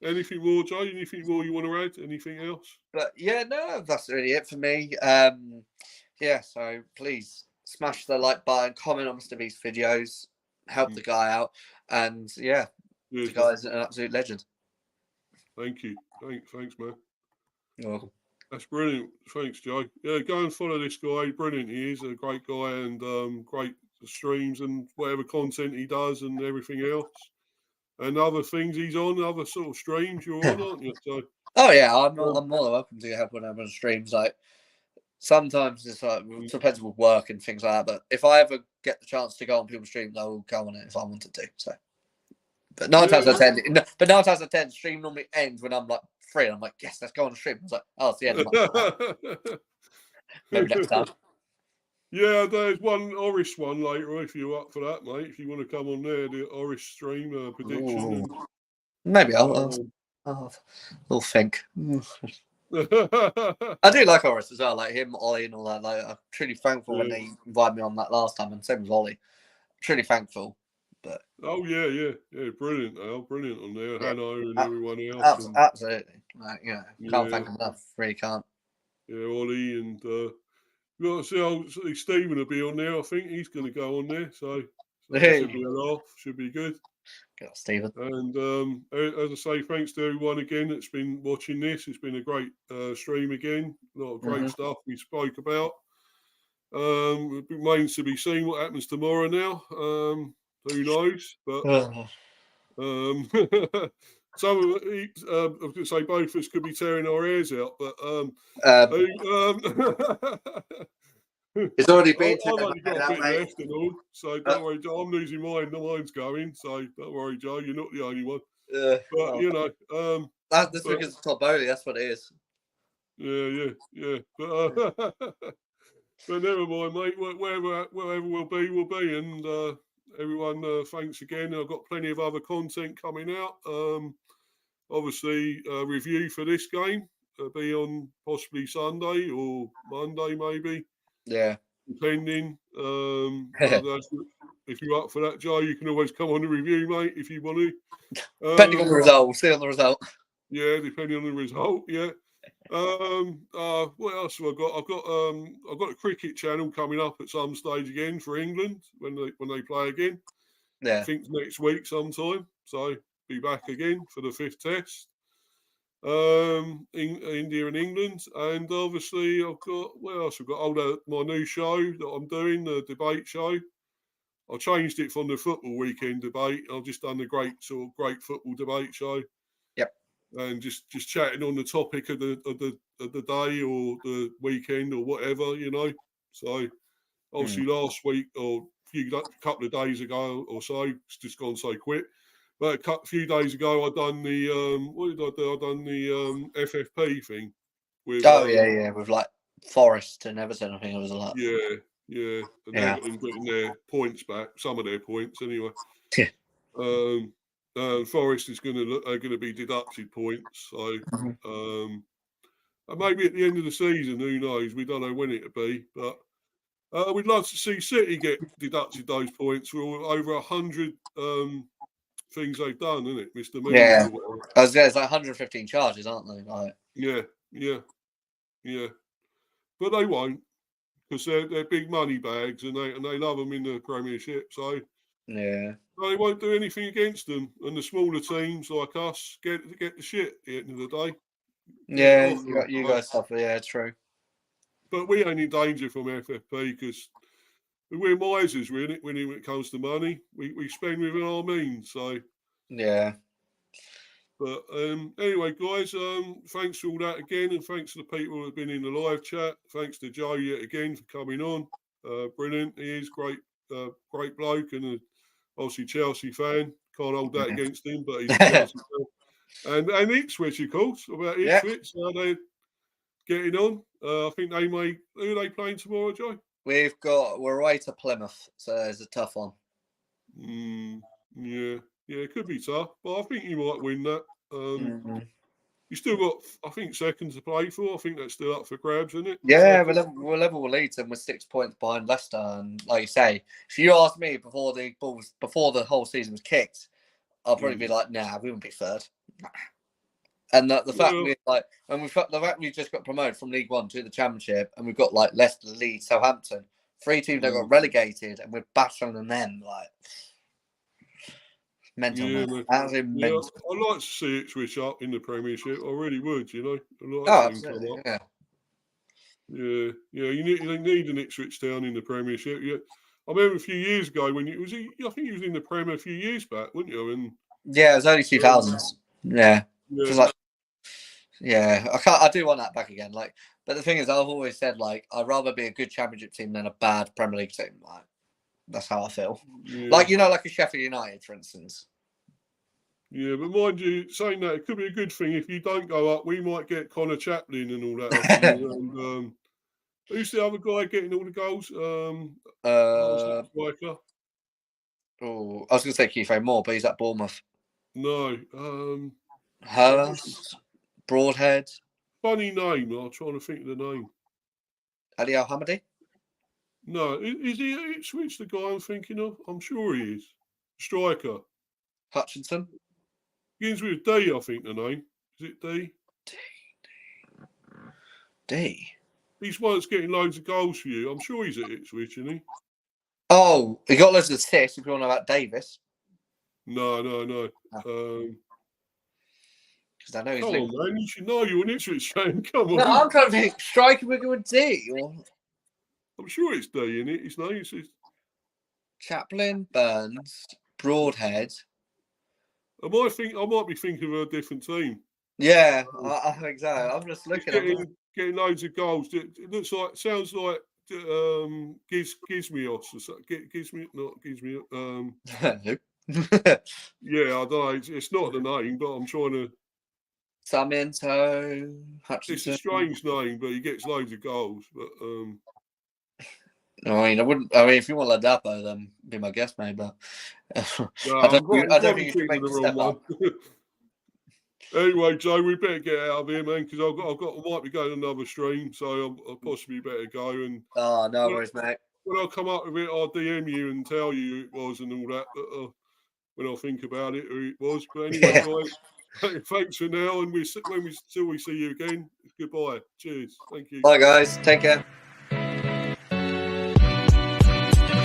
Speaker 1: Anything more, Joe? Anything more you want to add? Anything else?
Speaker 3: But yeah, no, that's really it for me. Yeah, so please smash the like button, comment on Mr. B's videos, help the guy out, and yeah, the guy's an absolute legend.
Speaker 1: Thank you. Thanks, man.
Speaker 3: You're welcome.
Speaker 1: That's brilliant. Thanks, Joe. Yeah, go and follow this guy. Brilliant. He is a great guy and great streams and whatever content he does and everything else. And other things he's on, other sort of streams you're on, aren't you? So.
Speaker 3: Oh yeah, I'm more than welcome to help when I'm on streams. Like sometimes it's like it depends with work and things like that. But if I ever get the chance to go on people's streams, I will go on it if I wanted to. So, but 9 times out of 10, stream normally ends when I'm like free. And I'm like, yes, let's go on the stream. I was like, oh, it's the end of my maybe next time.
Speaker 1: Yeah, there's one Oris one later if you're up for that, mate. If you want to come on there, the Oris stream prediction.
Speaker 3: Maybe I'll think. I do like Oris as well, like him, Ollie, and all that. Like, I'm truly thankful when they invited me on that last time, and same with Ollie. Truly thankful. But
Speaker 1: yeah, brilliant, Al, brilliant on there, Hanno and everyone else.
Speaker 3: Absolutely, like, can't thank them enough. Really can't.
Speaker 1: Yeah, Ollie and got to see Stephen will be on there. I think he's going to go on there, so that should be a laugh. Should be good.
Speaker 3: Got Stephen.
Speaker 1: And as I say, thanks to everyone again that's been watching this. It's been a great stream again. A lot of great stuff we spoke about. It remains to be seen what happens tomorrow now. Who knows? But some of it, I was going to say both of us could be tearing our hairs out, but
Speaker 3: it's already been.
Speaker 1: I've only got a bit left and all, so don't worry, Joe. I'm losing mine. Mine's going, so don't worry, Joe. You're not the only one. But you know,
Speaker 3: that's because it's top bowling. That's what it is.
Speaker 1: Yeah. But but never mind, mate. Wherever we'll be, and everyone, thanks again. I've got plenty of other content coming out. Obviously, a review for this game be on possibly Sunday or Monday, maybe.
Speaker 3: Yeah.
Speaker 1: Depending. If you're up for that, Joe, you can always come on the review, mate, if you want to.
Speaker 3: Depending on the result, we'll see on the result.
Speaker 1: Yeah, depending on the result. Yeah. What else have I got? I've got a cricket channel coming up at some stage again for England when they play again.
Speaker 3: Yeah.
Speaker 1: I think next week sometime. So be back again for the 5th test. India and England, and obviously I've got what else? I've got my new show that I'm doing, the debate show. I changed it from the football weekend debate. I've just done the great football debate show.
Speaker 3: Yep.
Speaker 1: And just chatting on the topic of the day or the weekend or whatever, you know. So obviously last week or a couple of days ago or so, it's just gone so quick. But a few days ago, I done the what did I do? I done the FFP thing with.
Speaker 3: With like Forest and Everton. I think it was a lot.
Speaker 1: Yeah, and they're getting their points back, some of their points anyway. Forest is going to be deducted points, so and maybe at the end of the season, who knows? We don't know when it'll be, but we'd love to see City get deducted those points for over 100 things they've done, isn't it, Mr.
Speaker 3: Yeah, there's like 115 charges, aren't they? Like,
Speaker 1: yeah, but they won't because they're big money bags and they love them in the Premiership, so they won't do anything against them. And the smaller teams like us get the shit at the end of the day.
Speaker 3: Yeah, you guys suffer. Yeah, true.
Speaker 1: But we ain't in danger from FFP because we're misers, really, when it comes to money. We spend within our means, so
Speaker 3: yeah.
Speaker 1: But anyway, guys, thanks for all that again, and thanks to the people who have been in the live chat. Thanks to Joe yet again for coming on. Brilliant, he is great bloke, and obviously Chelsea fan. Can't hold that against him, but he's a Chelsea fan. And Ipswich, of course. About Ipswich, how they're getting on. I think they may. Who are they playing tomorrow, Joe?
Speaker 3: We're away to Plymouth, so it's a tough one.
Speaker 1: Yeah, it could be tough, but I think you might win that. You still got, I think, second to play for. I think that's still up for grabs, isn't it?
Speaker 3: Yeah, we're level with Leeds and we're 6 points behind Leicester. And like you say, if you asked me before the whole season was kicked, I'll probably be like, nah, we wouldn't be third. And the fact we just got promoted from League One to the Championship, and we've got like Leicester, Leeds, Southampton, 3 teams that got relegated, and we're battling them like mental. Man. Mental.
Speaker 1: I'd like to see it switch up in the Premiership. I really would, you know.
Speaker 3: Absolutely, yeah.
Speaker 1: You need an Ipswich Town in the Premiership. Yeah, I remember a few years ago when I think he was in the Premier a few years back, wasn't you? And
Speaker 3: yeah, it was early 2000s. Yeah. It was like, I do want that back again. Like, but the thing is, I've always said like I'd rather be a good Championship team than a bad Premier League team. Like, that's how I feel. Yeah. Like, you know, like a Sheffield United, for instance.
Speaker 1: Yeah, but mind you, saying that, it could be a good thing if you don't go up. We might get Connor Chaplin and all that. And who's the other guy getting all the goals? Striker.
Speaker 3: Oh, I was going to say Keith Moore, but he's at Bournemouth.
Speaker 1: No.
Speaker 3: Hurst, Broadhead.
Speaker 1: Funny name. I'm trying to think of the name.
Speaker 3: Ali Al-Hamadi?
Speaker 1: No, is he at Ipswich, the guy I'm thinking of? I'm sure he is. Striker.
Speaker 3: Hutchinson?
Speaker 1: Begins with D, I think the name. Is it D?
Speaker 3: D?
Speaker 1: He's one that's getting loads of goals for you. I'm sure he's at Ipswich, isn't he?
Speaker 3: Oh, he got loads of assists, if you want to know about Davis.
Speaker 1: No.
Speaker 3: Because I know he's
Speaker 1: Come on, man. You should know you're an Ipswich fan. Come on.
Speaker 3: No, I'm trying to think. Striker, we're going D. Or...
Speaker 1: I'm sure it's D, isn't it? His name is
Speaker 3: Chaplin, Burns, Broadhead.
Speaker 1: I might be thinking of a different team.
Speaker 3: Yeah, I think so. I'm just looking at
Speaker 1: getting loads of goals. It sounds like Gizmios or something. Yeah, I don't know. It's not the name, but I'm trying to.
Speaker 3: Sarmiento, Hutchinson.
Speaker 1: It's a strange name, but he gets loads of goals. But
Speaker 3: I mean, if you want Ladapo, then be my guest, mate. But
Speaker 1: no,
Speaker 3: I don't think you should make the step up.
Speaker 1: Anyway, Joe, we better get out of here, man, because I might be going another stream, so I'll possibly better go. And
Speaker 3: no worries, mate.
Speaker 1: When I come up with it, I'll DM you and tell you who it was and all that. But when I think about it, who it was. But anyway, guys, thanks for now, and when we see you again, goodbye. Cheers. Thank you.
Speaker 3: Bye, guys. Take care.